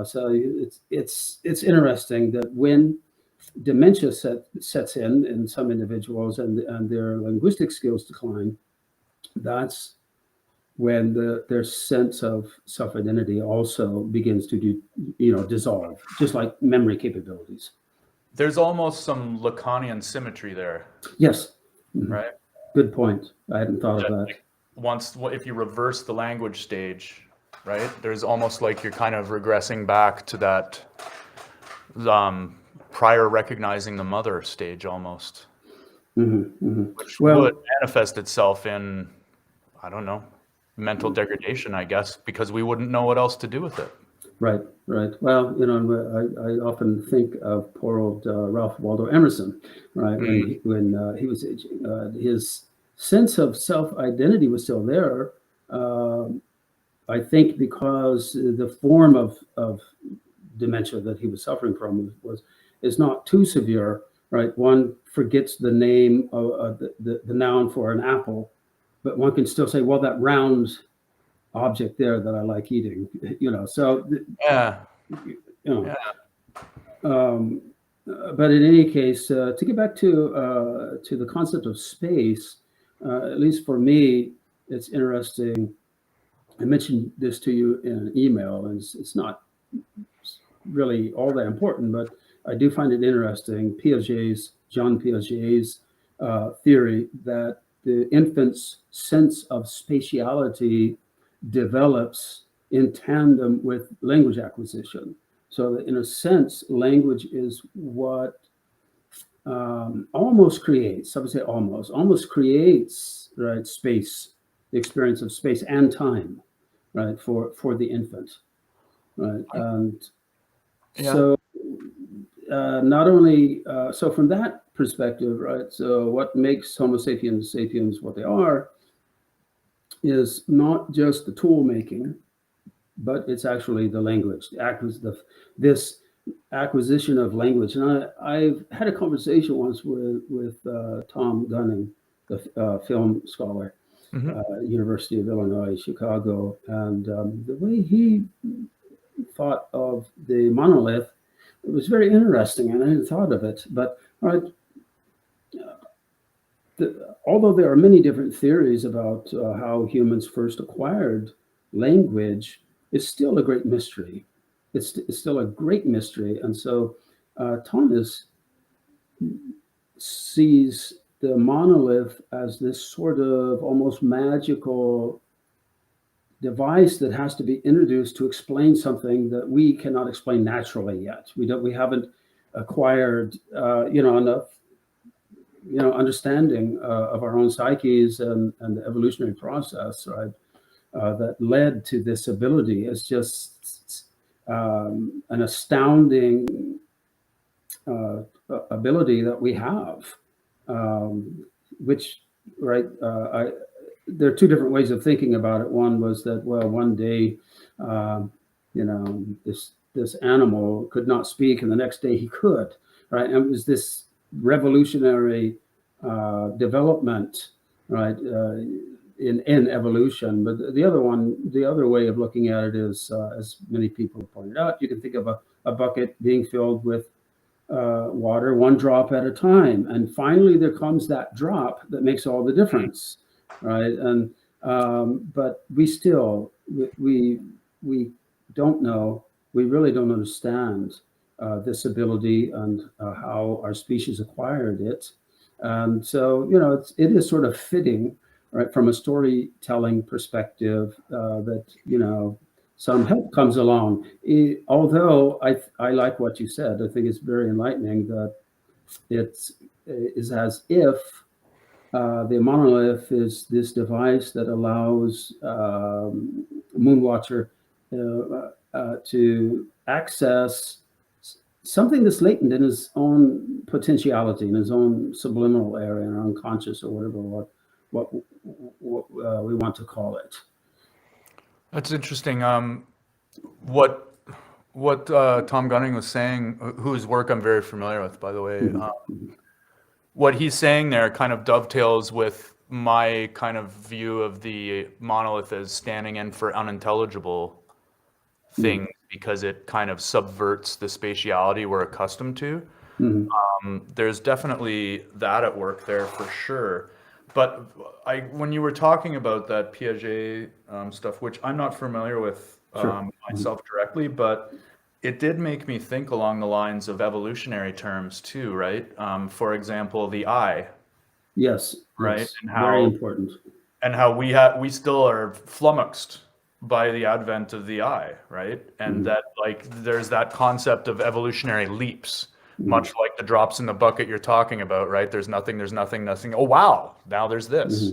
So it's interesting that when dementia sets in some individuals and their linguistic skills decline, that's when their sense of self-identity also begins to dissolve, just like memory capabilities.
There's almost some Lacanian symmetry there.
Yes.
Right.
Good point. I hadn't thought of that.
If you reverse the language stage, right, there's almost like you're kind of regressing back to that prior recognizing the mother stage almost, which would manifest itself in, I don't know, mental degradation, I guess, because we wouldn't know what else to do with it.
Right. Well, I often think of poor old Ralph Waldo Emerson, right? When he was his sense of self-identity was still there. I think because the form of dementia that he was suffering from is not too severe, right? One forgets the name of the noun for an apple, but one can still say, well, that round object there that I like eating, so but in any case, to get back to the concept of space, at least for me, it's interesting. I mentioned this to you in an email, and it's not really all that important, but I do find it interesting. John Piaget's theory that the infant's sense of spatiality develops in tandem with language acquisition. So in a sense, language is what almost creates, I would say almost creates, right, space, the experience of space and time, right, for the infant, right? And so not only, so from that perspective, right, so what makes Homo sapiens sapiens what they are is not just the tool making, but it's actually the language, this acquisition of language. And I've had a conversation once with Tom Gunning, the film scholar, University of Illinois, Chicago, and the way he thought of the monolith, it was very interesting, and I hadn't thought of it. But although there are many different theories about how humans first acquired language, it's still a great mystery. It's still a great mystery. And so Thomas sees the monolith as this sort of almost magical device that has to be introduced to explain something that we cannot explain naturally yet. We haven't acquired enough understanding of our own psyches and the evolutionary process, right, that led to this ability. It's just an astounding ability that we have, which, right, there are two different ways of thinking about it. One was that, well, one day, this animal could not speak, and the next day he could, right? And it was this revolutionary development, right, in evolution. But the other way of looking at it is, as many people have pointed out, you can think of a bucket being filled with water, one drop at a time, and finally there comes that drop that makes all the difference, right? And but we still we don't know, we really don't understand this ability and how our species acquired it. And so, it is sort of fitting, right, from a storytelling perspective, that, some help comes along. Although I like what you said, I think it's very enlightening that it is as if the monolith is this device that allows Moonwatcher to access something that's latent in his own potentiality, in his own subliminal area, or unconscious, or whatever what we want to call it.
That's interesting. What Tom Gunning was saying, whose work I'm very familiar with, by the way, what he's saying there kind of dovetails with my kind of view of the monolith as standing in for unintelligible things, because it kind of subverts the spatiality we're accustomed to. There's definitely that at work there for sure. But when you were talking about that Piaget stuff, which I'm not familiar with myself directly, but it did make me think along the lines of evolutionary terms too, right? For example, the eye,
Yes,
right?
yes,
And
very important.
and how we still are flummoxed by the advent of the eye, right? And that, like, there's that concept of evolutionary leaps, much like the drops in the bucket you're talking about, right? There's nothing, nothing. Oh, wow, now there's this,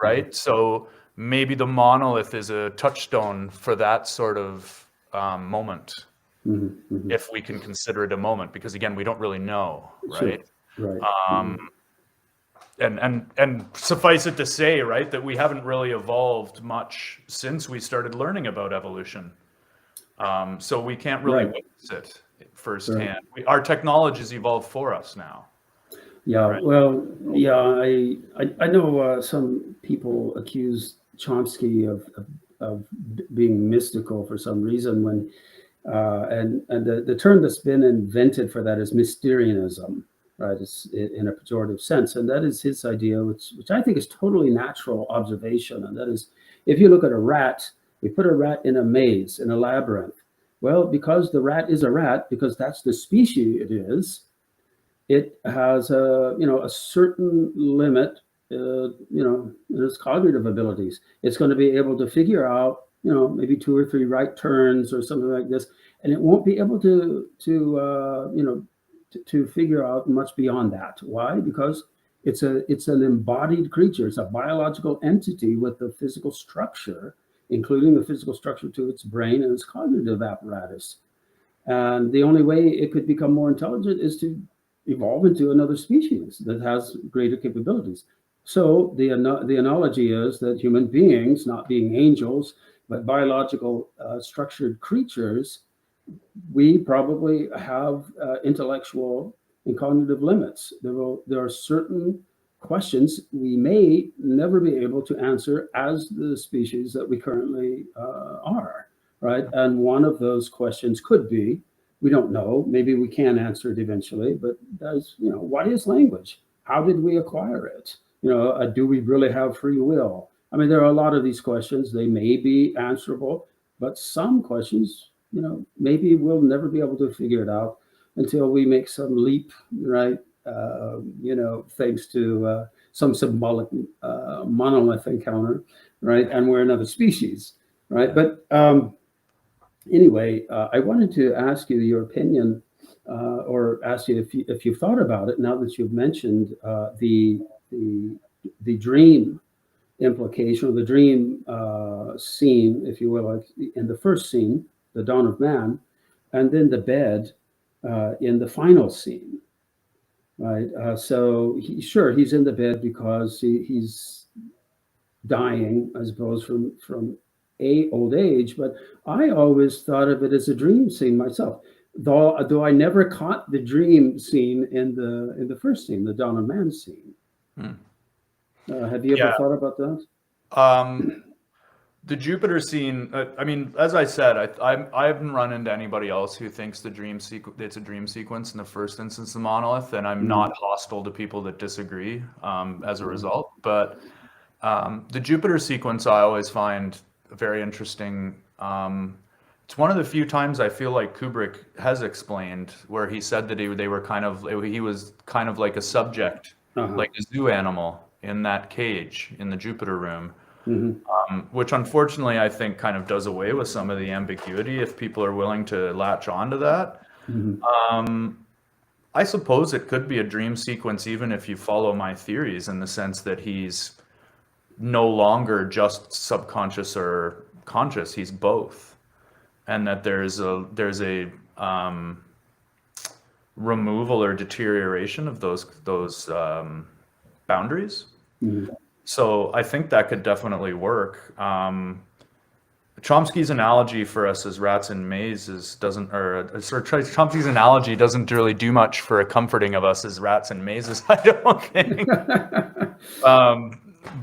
right? So maybe the monolith is a touchstone for that sort of moment, if we can consider it a moment, because again, we don't really know, right?
Sure. Right.
And suffice it to say, right, that we haven't really evolved much since we started learning about evolution. So we can't really witness it firsthand. Our technology's evolved for us now.
Yeah,
right?
well, yeah, I know some people accuse Chomsky of being mystical for some reason, when and the term that's been invented for that is Mysterianism, right? It's in a pejorative sense, and that is his idea, which I think is totally natural observation, and that is, if you look at a rat, we put a rat in a maze, in a labyrinth. Well, because the rat is a rat, because that's the species it is, it has a certain limit, in its cognitive abilities. It's going to be able to figure out, maybe 2 or 3 right turns or something like this, and it won't be able to figure out much beyond that. Why? Because it's an embodied creature. It's a biological entity with a physical structure, including the physical structure to its brain and its cognitive apparatus. And the only way it could become more intelligent is to evolve into another species that has greater capabilities. So the analogy is that human beings, not being angels, but biological structured creatures, we probably have intellectual and cognitive limits. There are certain questions we may never be able to answer as the species that we currently are, right? And one of those questions could be, we don't know, maybe we can answer it eventually, but what is language? How did we acquire it? Do we really have free will? I mean, there are a lot of these questions. They may be answerable, but some questions, maybe we'll never be able to figure it out until we make some leap, right? Thanks to some symbolic monolith encounter, right? And we're another species, right? But anyway, I wanted to ask you your opinion, or ask you if you've thought about it now that you've mentioned the dream implication, or the dream scene, if you will, like in the first scene, the dawn of man, and then the bed in the final scene, right? So he's in the bed because he's dying, I suppose, from old age. But I always thought of it as a dream scene myself, though I never caught the dream scene in the first scene, the dawn of man scene. Have you ever thought about that?
The Jupiter scene, I mean, as I said, I haven't run into anybody else who thinks it's a dream sequence in the first instance of the monolith, and I'm not hostile to people that disagree as a result. But the Jupiter sequence I always find very interesting, It's one of the few times I feel like Kubrick has explained where he said that he was kind of like a subject,
Uh-huh.
like a zoo animal in that cage in the Jupiter room,
Mhm.
which unfortunately I think kind of does away with some of the ambiguity if people are willing to latch onto that.
Mhm.
I suppose it could be a dream sequence even if you follow my theories in the sense that he's no longer just subconscious or conscious, he's both. And that there's a removal or deterioration of those boundaries.
Mhm.
So I think that could definitely work. Chomsky's analogy for us as rats in mazes Chomsky's analogy doesn't really do much for a comforting of us as rats in mazes, I don't think.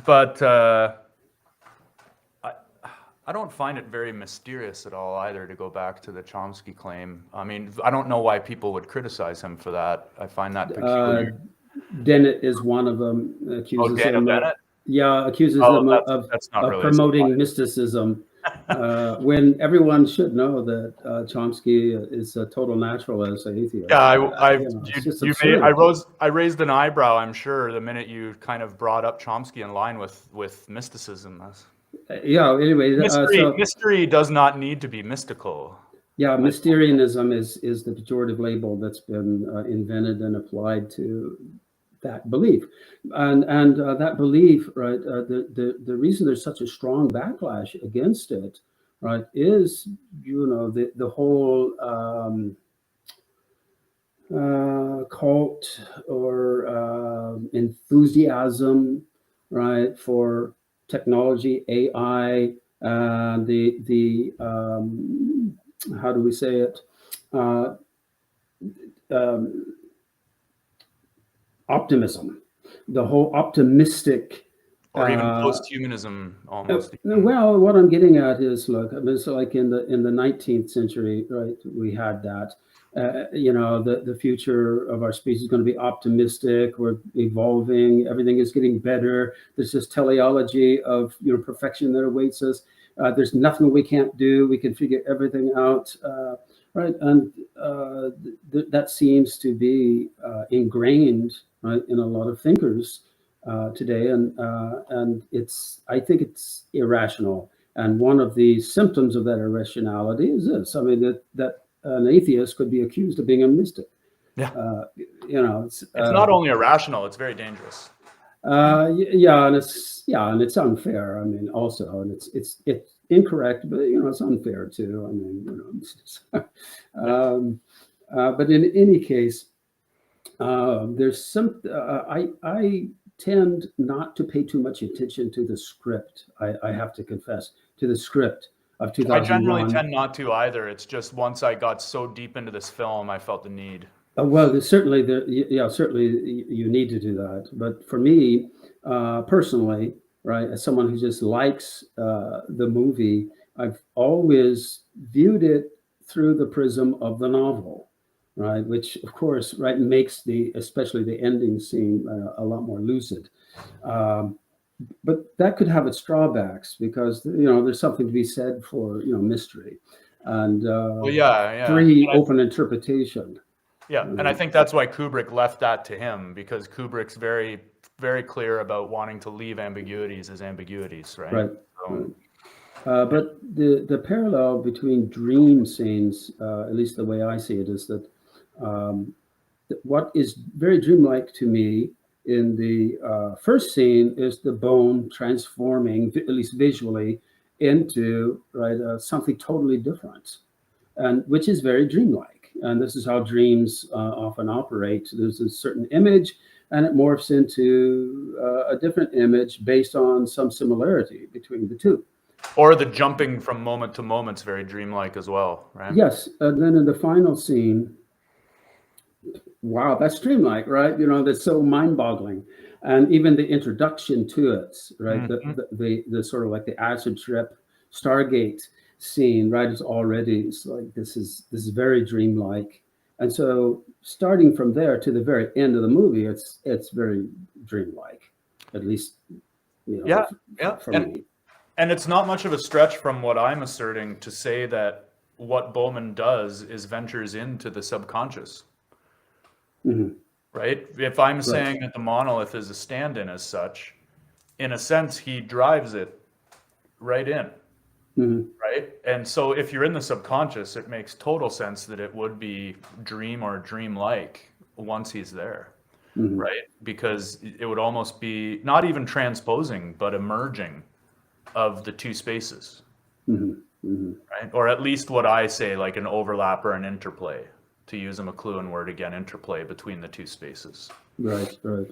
But I don't find it very mysterious at all either, to go back to the Chomsky claim. I mean, I don't know why people would criticize him for that. I find that peculiar.
Dennett is one of them.
Oh,
Accuses
Dana
him.
Bennett?
Accuses
Oh,
him
that's not
of
really
promoting mysticism, when everyone should know that Chomsky is a total naturalist, atheist.
Yeah,
It's just absurd.
I raised an eyebrow, I'm sure, the minute you kind of brought up Chomsky in line with mysticism.
Yeah. Anyway,
Mystery does not need to be mystical.
yeah, Mysterianism is the pejorative label that's been invented and applied to that belief, and that belief, right? The reason there's such a strong backlash against it, right, is the whole cult or enthusiasm, right, for technology, AI, the how do we say it? Uh, um, Optimism, the whole optimistic.
Or even post-humanism, almost.
Well, what I'm getting at is, look, I mean, it's like in the 19th century, right? We had that. The future of our species is going to be optimistic. We're evolving. Everything is getting better. There's this teleology of perfection that awaits us. There's nothing we can't do. We can figure everything out, right? And that seems to be ingrained, right, in a lot of thinkers today, and I think it's irrational. And one of the symptoms of that irrationality is this. I mean, that an atheist could be accused of being a mystic.
Yeah.
It's
not only irrational; it's very dangerous.
Yeah, and it's unfair. I mean, also, and it's incorrect, but it's unfair too. I mean, but in any case, there's some. I tend not to pay too much attention to the script. I have to confess, to the script of 2001.
I generally tend not to either. It's just once I got so deep into this film, I felt the need.
Well, certainly you need to do that. But for me, personally, right, as someone who just likes the movie, I've always viewed it through the prism of the novel, right, which of course, right, makes especially the ending scene a lot more lucid. But that could have its drawbacks because there's something to be said for mystery and free open interpretation.
Yeah, and I think that's why Kubrick left that to him, because Kubrick's very, very clear about wanting to leave ambiguities as ambiguities, right?
Right. But the parallel between dream scenes, at least the way I see it, is that what is very dreamlike to me in the first scene is the bone transforming, at least visually, into something totally different, and which is very dreamlike. And this is how dreams often operate. There's a certain image, and it morphs into a different image based on some similarity between the two.
Or the jumping from moment to moment is very dreamlike as well, right?
Yes, and then in the final scene, wow, that's dreamlike, right? That's so mind-boggling, and even the introduction to it, right? Mm-hmm. The sort of like the acid trip Stargate scene, right? It's like this is very dreamlike, and so starting from there to the very end of the movie, it's very dreamlike, at least for me.
And it's not much of a stretch from what I'm asserting to say that what Bowman does is ventures into the subconscious,
Mhm.
right? If I'm saying that the monolith is a stand-in as such, in a sense, he drives it right in,
Mhm.
right? And so if you're in the subconscious, it makes total sense that it would be dream or dreamlike once he's there,
Mhm.
right? Because it would almost be not even transposing, but emerging of the two spaces,
Mhm. Mhm.
right? Or at least what I say, like an overlap or an interplay, to use a McLuhan word again, interplay between the two spaces.
Right, right.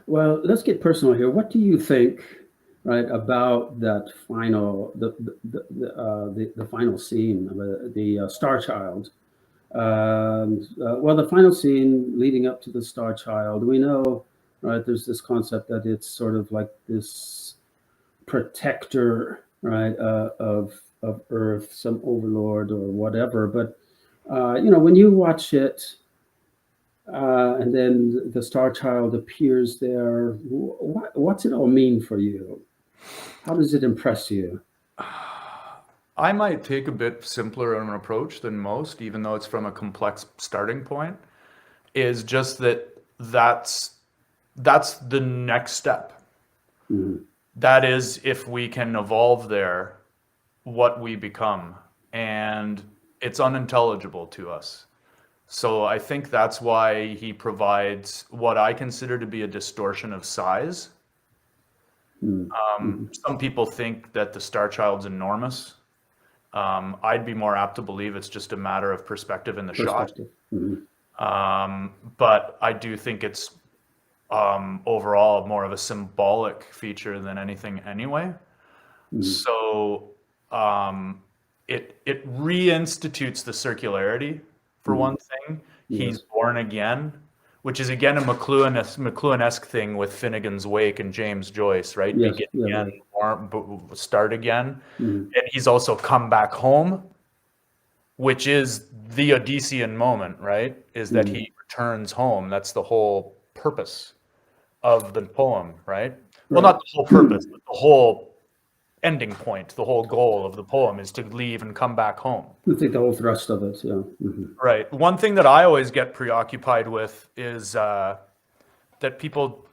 Well, let's get personal here. What do you think, right, about that final, the final scene, the Star Child? Well, the final scene leading up to the Star Child, we know, right? There's this concept that it's sort of like this protector, right, of Earth, some overlord or whatever. But when you watch it, and then the Star Child appears there. What's it all mean for you? How does it impress you?
I might take a bit simpler of an approach than most, even though it's from a complex starting point, is just that's the next step.
Mhm.
That is, if we can evolve there, what we become. And it's unintelligible to us. So I think that's why he provides what I consider to be a distortion of size.
Mhm. Mhm.
Some people think that the Star Child's enormous. I'd be more apt to believe it's just a matter of perspective in the shot.
Perspective. Mhm.
But I do think it's overall more of a symbolic feature than anything anyway.
Mhm.
So it reinstitutes the circularity for
Mhm.
one thing. He's
Yes.
born again, which is again a McLuhan-esque thing with Finnegan's Wake and James Joyce, right?
Yes.
Begin
Yeah.
again,
Right.
start again.
Mhm.
And he's also come back home, which is the Odyssean moment, right? Is that
Mhm.
he returns home. That's the whole purpose of the poem, right? Well,
Right.
not the whole purpose, but the whole ending point, the whole goal of the poem is to leave and come back home.
I think the whole thrust of it. Yeah. Mhm.
Right. One thing that I always get preoccupied with is that people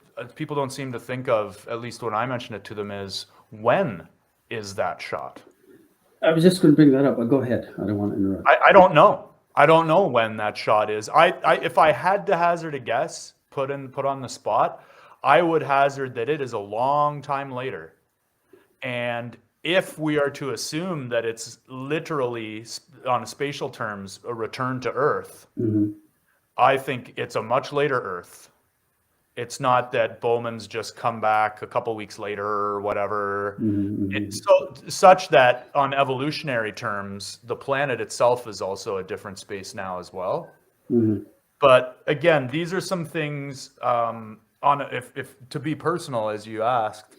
don't seem to think of, at least when I mention it to them, is when is that shot?
I was just going to bring that up, but go ahead. I don't want to interrupt.
I don't know. I don't know when that shot is. If I had to hazard a guess, put on the spot, I would hazard that it is a long time later. And if we are to assume that it's literally, on spatial terms, a return to Earth,
Mhm.
I think it's a much later Earth. It's not that Bowman's just come back a couple weeks later or whatever.
Mhm.
It's
Mhm.
such that on evolutionary terms, the planet itself is also a different space now as well.
Mhm.
But again, these are some things if to be personal, as you asked,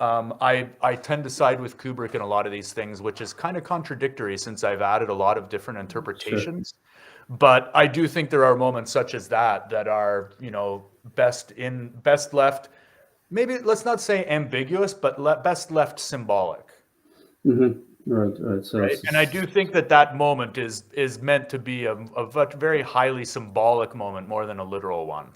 I tend to side with Kubrick in a lot of these things, which is kind of contradictory since I've added a lot of different
Sure.
interpretations. But I do think there are moments such as that are, best left, maybe let's not say ambiguous, but best left symbolic.
Mhm. Right. Right. So
Right.
it's
And I do
just,
think that moment is meant to be a very highly symbolic moment more than a literal one.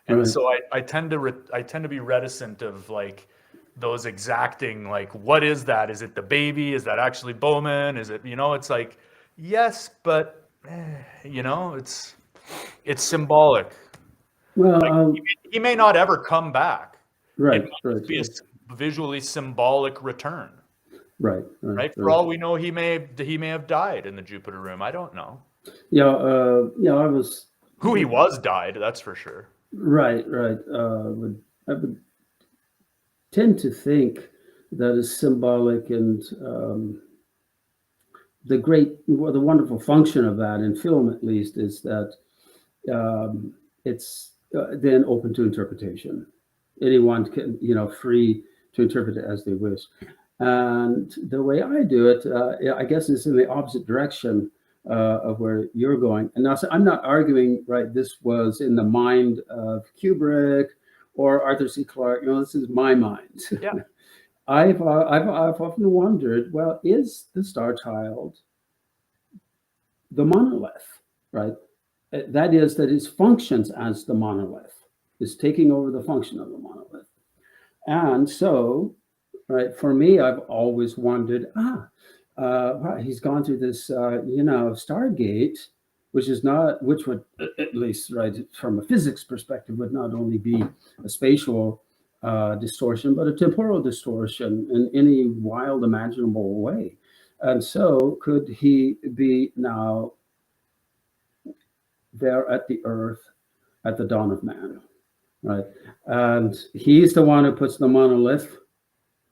And
right.
so I tend to I tend to be reticent of like those exacting, like, what is that? Is it the baby? Is that actually Bowman? Is it, it's like, yes, but it's symbolic.
Well,
Like he may not ever come back. It
right.
might
Right.
just be a
Right.
visually symbolic return.
Right. Right.
Right? For
Right.
all we know, he may have died in the Jupiter room. I don't know.
Yeah. I was
Who he was died, that's for sure.
right. Right. I would tend to think that is symbolic, and the wonderful function of that in film, at least, is that it's then open to interpretation. Anyone can, free to interpret it as they wish. And the way I do it, I guess, is in the opposite direction of where you're going. And now, so I'm not arguing, right? This was in the mind of Kubrick or Arthur C. Clarke. This is my mind.
Yeah.
I've often wondered, well, is the Star Child the monolith, right? That is, that it functions as the monolith, is taking over the function of the monolith. And so, right, for me, I've always wondered, right, he's gone through this, Stargate, which would, at least, right, from a physics perspective, would not only be a spatial distortion, but a temporal distortion in any wild imaginable way. And so, could he be now there at the earth at the dawn of man, right? And he's the one who puts the monolith,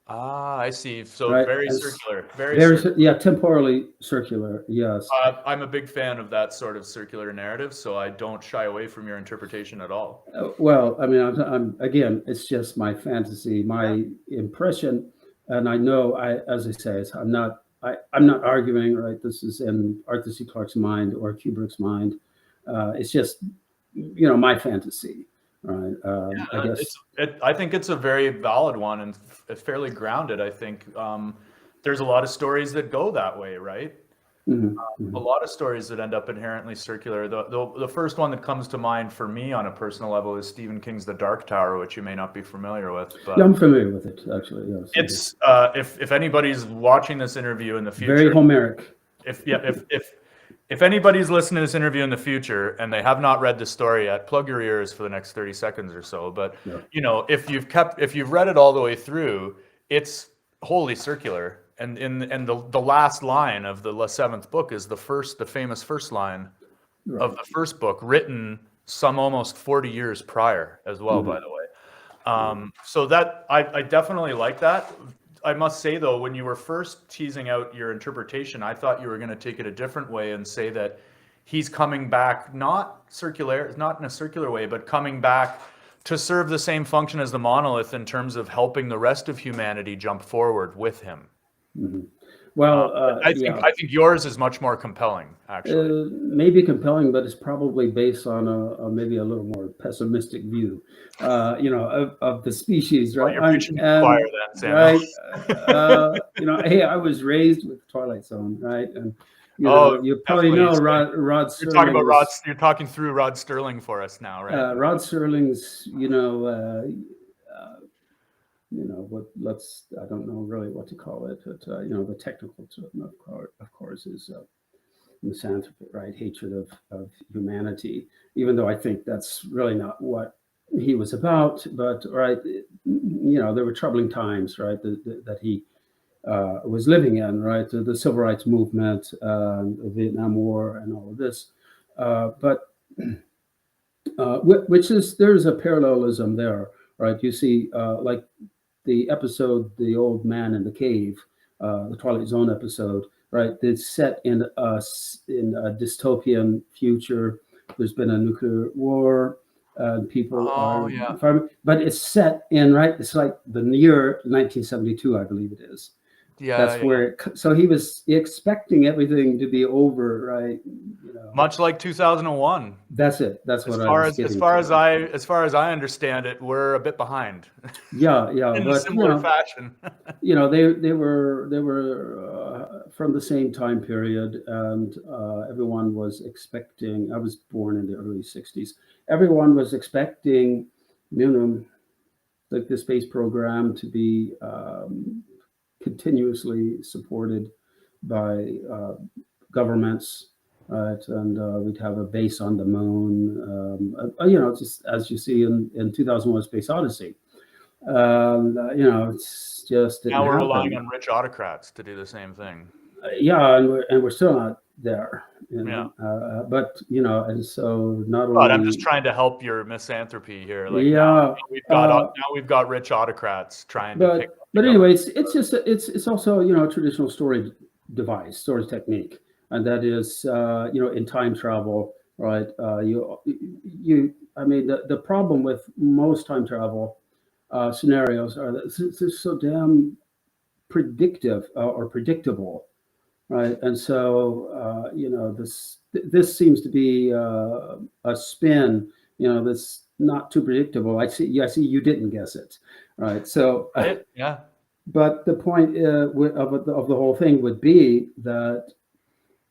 Ah, I see. So
right?
very
As
circular, very
very,
circular.
yeah, temporally circular, yes.
I'm a big fan of that sort of circular narrative, so I don't shy away from your interpretation at all.
Well, I mean, I'm again, it's just my fantasy, my impression, and I know, as I say, I'm not arguing, right? This is in Arthur C. Clarke's mind or Kubrick's mind. It's just, my fantasy, right? I guess.
I think it's a very valid one and fairly grounded. I think there's a lot of stories that go that way, right? A lot of stories that end up inherently circular. The first one that comes to mind for me on a personal level is Stephen King's The Dark Tower, which you may not be familiar with. But
Yeah, I'm familiar with it, actually. Yes.
It's if anybody's watching this interview in the future,
very Homeric.
If anybody's listening to this interview in the future and they have not read the story yet, plug your ears for the next 30 seconds or so. But if you've read it all the way through, it's wholly circular. And the last line of the seventh book is the famous first line of the first book, written some almost 40 years prior as well, by the way. So that I definitely like that. I must say, though, when you were first teasing out your interpretation, I thought you were going to take it a different way and say that he's coming back, not in a circular way, but coming back to serve the same function as the monolith in terms of helping the rest of humanity jump forward with him.
Well,
I think yours is much more compelling, actually.
Maybe compelling, but it's probably based on maybe a little more pessimistic view, of the species, right?
You're preaching to the choir then, Samuel.
Right. Hey, I was raised with Twilight Zone, right? And you probably know Rod Serling.
You're talking about you're talking through Rod Serling for us now, right?
Rod Serling's, I don't know really what to call it, but the technical term, of course, is misanthropy, right? Hatred of humanity. Even though I think that's really not what he was about, but right, there were troubling times, right, that he was living in, right? The civil rights movement, the Vietnam War, and all of this, but there's a parallelism there, right? You see, like the episode, The Old Man in the Cave, the Twilight Zone episode, right? It's set in a dystopian future. There's been a nuclear war. People but it's set in, right? It's like the year 1972, I believe it is.
Yeah,
that's where. So he was expecting everything to be over, right?
Much like 2001.
That's it. That's what
as far as I understand it, we're a bit behind.
Yeah.
In a similar fashion.
They were from the same time period, and everyone was expecting. I was born in the early '60s. Everyone was expecting, like the space program to be continuously supported by governments, right? And we'd have a base on the moon, just as you see in 2001: Space Odyssey. It's just
now we're relying on rich autocrats to do the same thing.
And we're still not there. But and so not only.
But I'm just trying to help your misanthropy here. Like now we've got rich autocrats trying to pick.
But anyway, it's also a traditional story device, story technique, and that is in time travel, right? The problem with most time travel scenarios are that they're so damn predictive or predictable, right? And so this seems to be a spin, that's not too predictable. I see you didn't guess it, right? So
yeah.
But the point of the whole thing would be that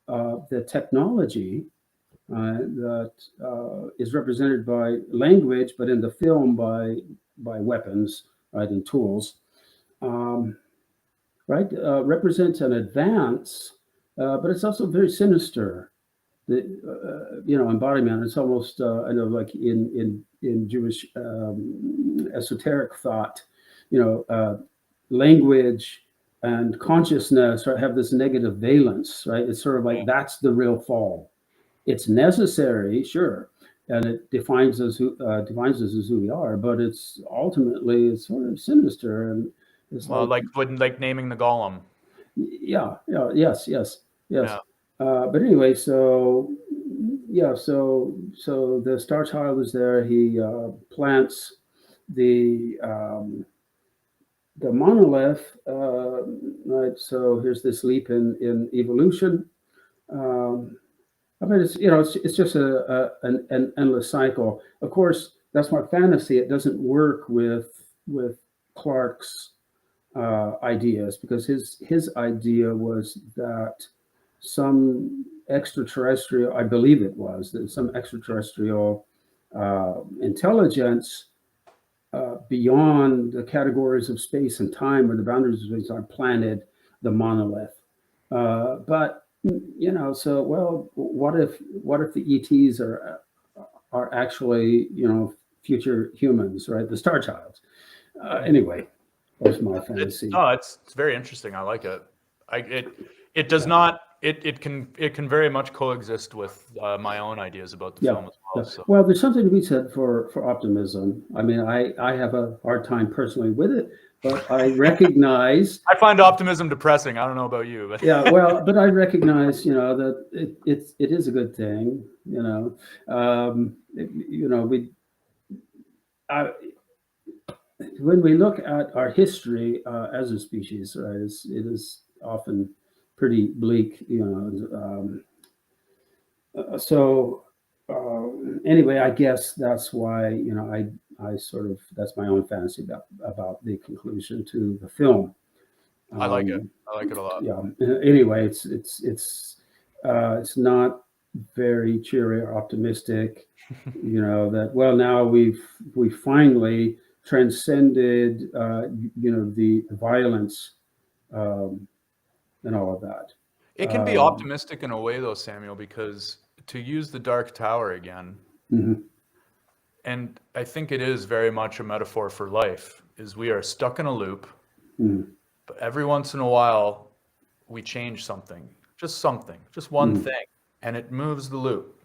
the technology that is represented by language, but in the film by weapons, right, and tools, um, right, represents an advance, but it's also very sinister. The embodiment. It's almost I know, like in Jewish esoteric thought, language and consciousness have this negative valence, right? It's sort of like that's the real fall. It's necessary, sure, and it defines us as who we are, but it's ultimately it's sort of sinister and it's
like naming the golem.
Yeah, yes.
Yeah.
But anyway, so yeah, so the Star Child is there. He plants the monolith, right? So here's this leap in evolution. Um, I mean, it's just an endless cycle. Of course, that's my fantasy. It doesn't work with Clark's ideas, because his idea was that some extraterrestrial, I believe it was, that some extraterrestrial intelligence beyond the categories of space and time, or the boundaries of space and time, planted the monolith. But so well, what if the ETs are actually future humans, right? The Star Child. Anyway, that's my fantasy.
It's very interesting. I like it. It does not. It can very much coexist with my own ideas about the film as well. So.
Well, there's something to be said for optimism. I mean, I have a hard time personally with it, but I recognize.
I find optimism depressing. I don't know about you, but
yeah, well, but I recognize, that it is a good thing. When we look at our history as a species, right, it is often pretty bleak, so anyway, I guess that's why I sort of, that's my own fantasy about the conclusion to the film.
I like it. I like it a lot.
Yeah. Anyway, it's not very cheery or optimistic. That now we finally transcended the violence and all of that.
It can be optimistic in a way, though, Samuel, because to use the Dark Tower again, and I think it is very much a metaphor for life, is we are stuck in a loop, but every once in a while we change something, just one thing, and it moves the loop,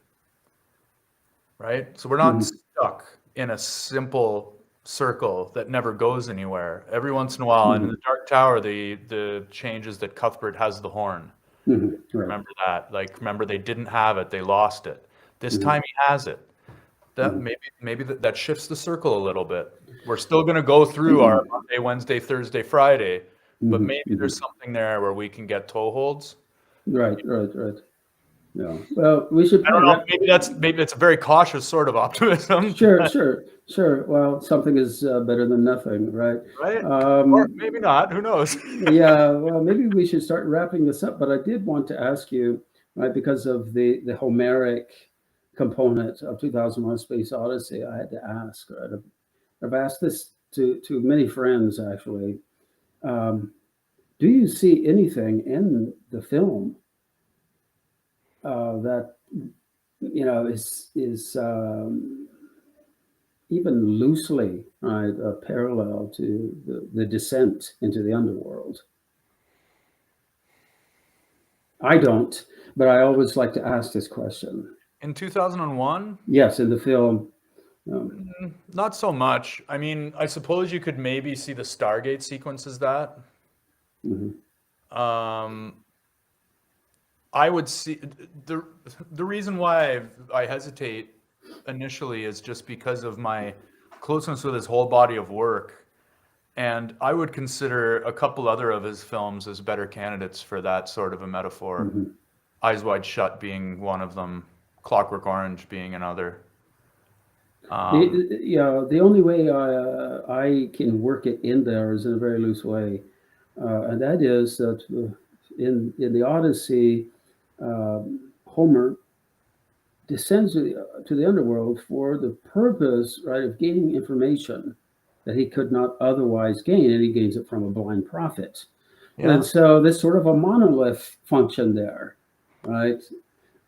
right? So we're not stuck in a simple circle that never goes anywhere. Every once in a while, and in the Dark Tower, the change is that Cuthbert has the horn.
Right.
Remember that. Like, remember, they didn't have it, they lost it. This time he has it. That maybe that shifts the circle a little bit. We're still going to go through our Monday, Wednesday, Thursday, Friday, but maybe there's something there where we can get toeholds.
Right. Yeah. Well, we should.
I don't know. Maybe it's a very cautious sort of optimism.
Sure. Well, something is better than nothing, right?
Right. Or maybe not. Who knows?
Yeah. Well, maybe we should start wrapping this up. But I did want to ask you, right, because of the Homeric component of 2001: Space Odyssey, I had to ask. Right? I've asked this to many friends actually. Do you see anything in the film that is even loosely, right, parallel to the descent into the underworld? I don't, but I always like to ask this question.
In 2001?
Yes, in the film.
Not so much. I mean, I suppose you could maybe see the Stargate sequence as that. I would see the reason why I hesitate initially is just because of my closeness with his whole body of work, and I would consider a couple other of his films as better candidates for that sort of a metaphor. Eyes Wide Shut being one of them, Clockwork Orange being another.
The only way I can work it in there is in a very loose way, and that is that in the Odyssey, Homer descends to the underworld for the purpose, right, of gaining information that he could not otherwise gain, and he gains it from a blind prophet.
Yeah.
And so there's sort of a monolith function there, right?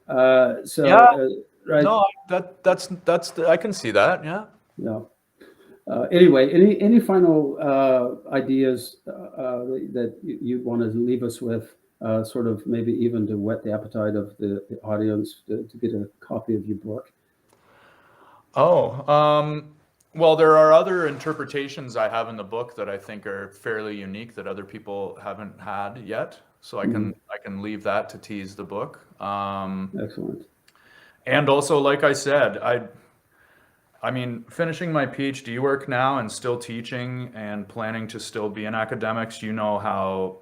Yeah.
Right,
No, that's I can see that. Yeah.
yeah. Anyway, any final ideas that you want to leave us with, sort of maybe even to whet the appetite of the audience to get a copy of your book?
Well, there are other interpretations I have in the book that I think are fairly unique that other people haven't had yet. So I can leave that to tease the book.
Excellent.
And also, like I said, I mean, finishing my PhD work now and still teaching and planning to still be in academics, you know how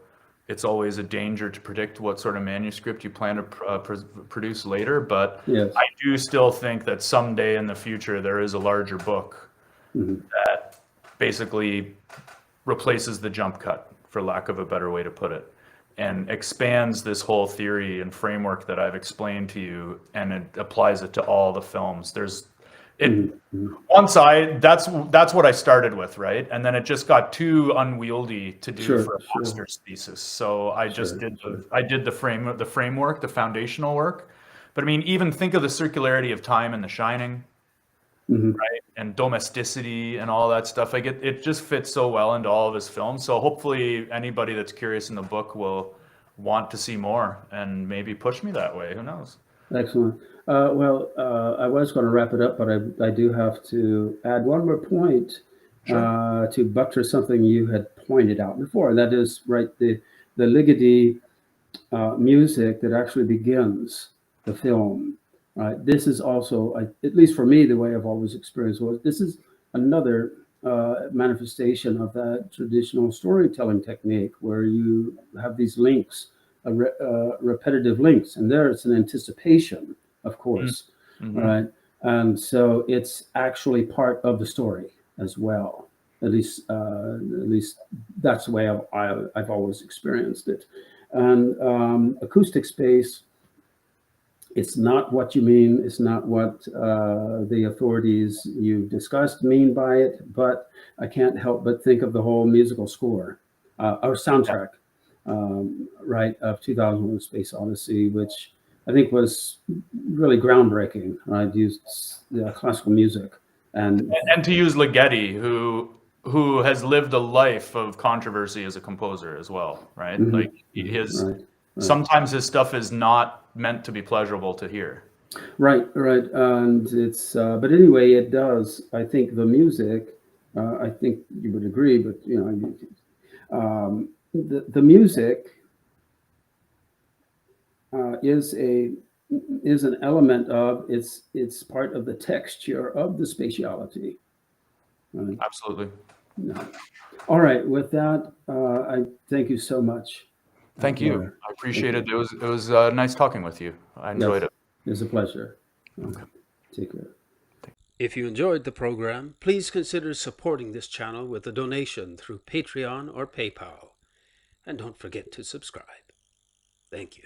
it's always a danger to predict what sort of manuscript you plan to produce later. But
Yes.
I do still think that someday in the future there is a larger book that basically replaces the jump cut, for lack of a better way to put it, and expands this whole theory and framework that I've explained to you, and it applies it to all the films. One side, that's what I started with, right? And then it just got too unwieldy to do for a master's thesis. So I just did the framework, the foundational work. But I mean, even think of the circularity of time in The Shining, right? And domesticity and all that stuff. Like it just fits so well into all of his films. So hopefully anybody that's curious in the book will want to see more and maybe push me that way. Who knows?
Excellent. I was going to wrap it up, but I do have to add one more point to buttress something you had pointed out before. And that is, right, the Ligeti music that actually begins the film. Right. This is also, at least for me, the way I've always experienced was this is another manifestation of that traditional storytelling technique where you have these links, repetitive links, and there it's an anticipation, of course, right? And so it's actually part of the story as well. At least that's the way I've always experienced it. And acoustic space, it's not what you mean. It's not what the authorities you discussed mean by it. But I can't help but think of the whole musical score, or soundtrack, right, of 2001: Space Odyssey, which I think was really groundbreaking. Right, used classical music and
to use Ligeti, who has lived a life of controversy as a composer as well, right? Like his. Right. Sometimes his stuff is not meant to be pleasurable to hear.
Right, and it's. But anyway, it does. I think the music. I think you would agree, but you know, the music is an element of it's part of the texture of the spatiality. Right?
Absolutely.
Yeah. All right. With that, I thank you so much.
Thank you. I appreciate it. It was nice talking with you. I enjoyed it.
It was a pleasure. Okay. Take care.
If you enjoyed the program, please consider supporting this channel with a donation through Patreon or PayPal. And don't forget to subscribe. Thank you.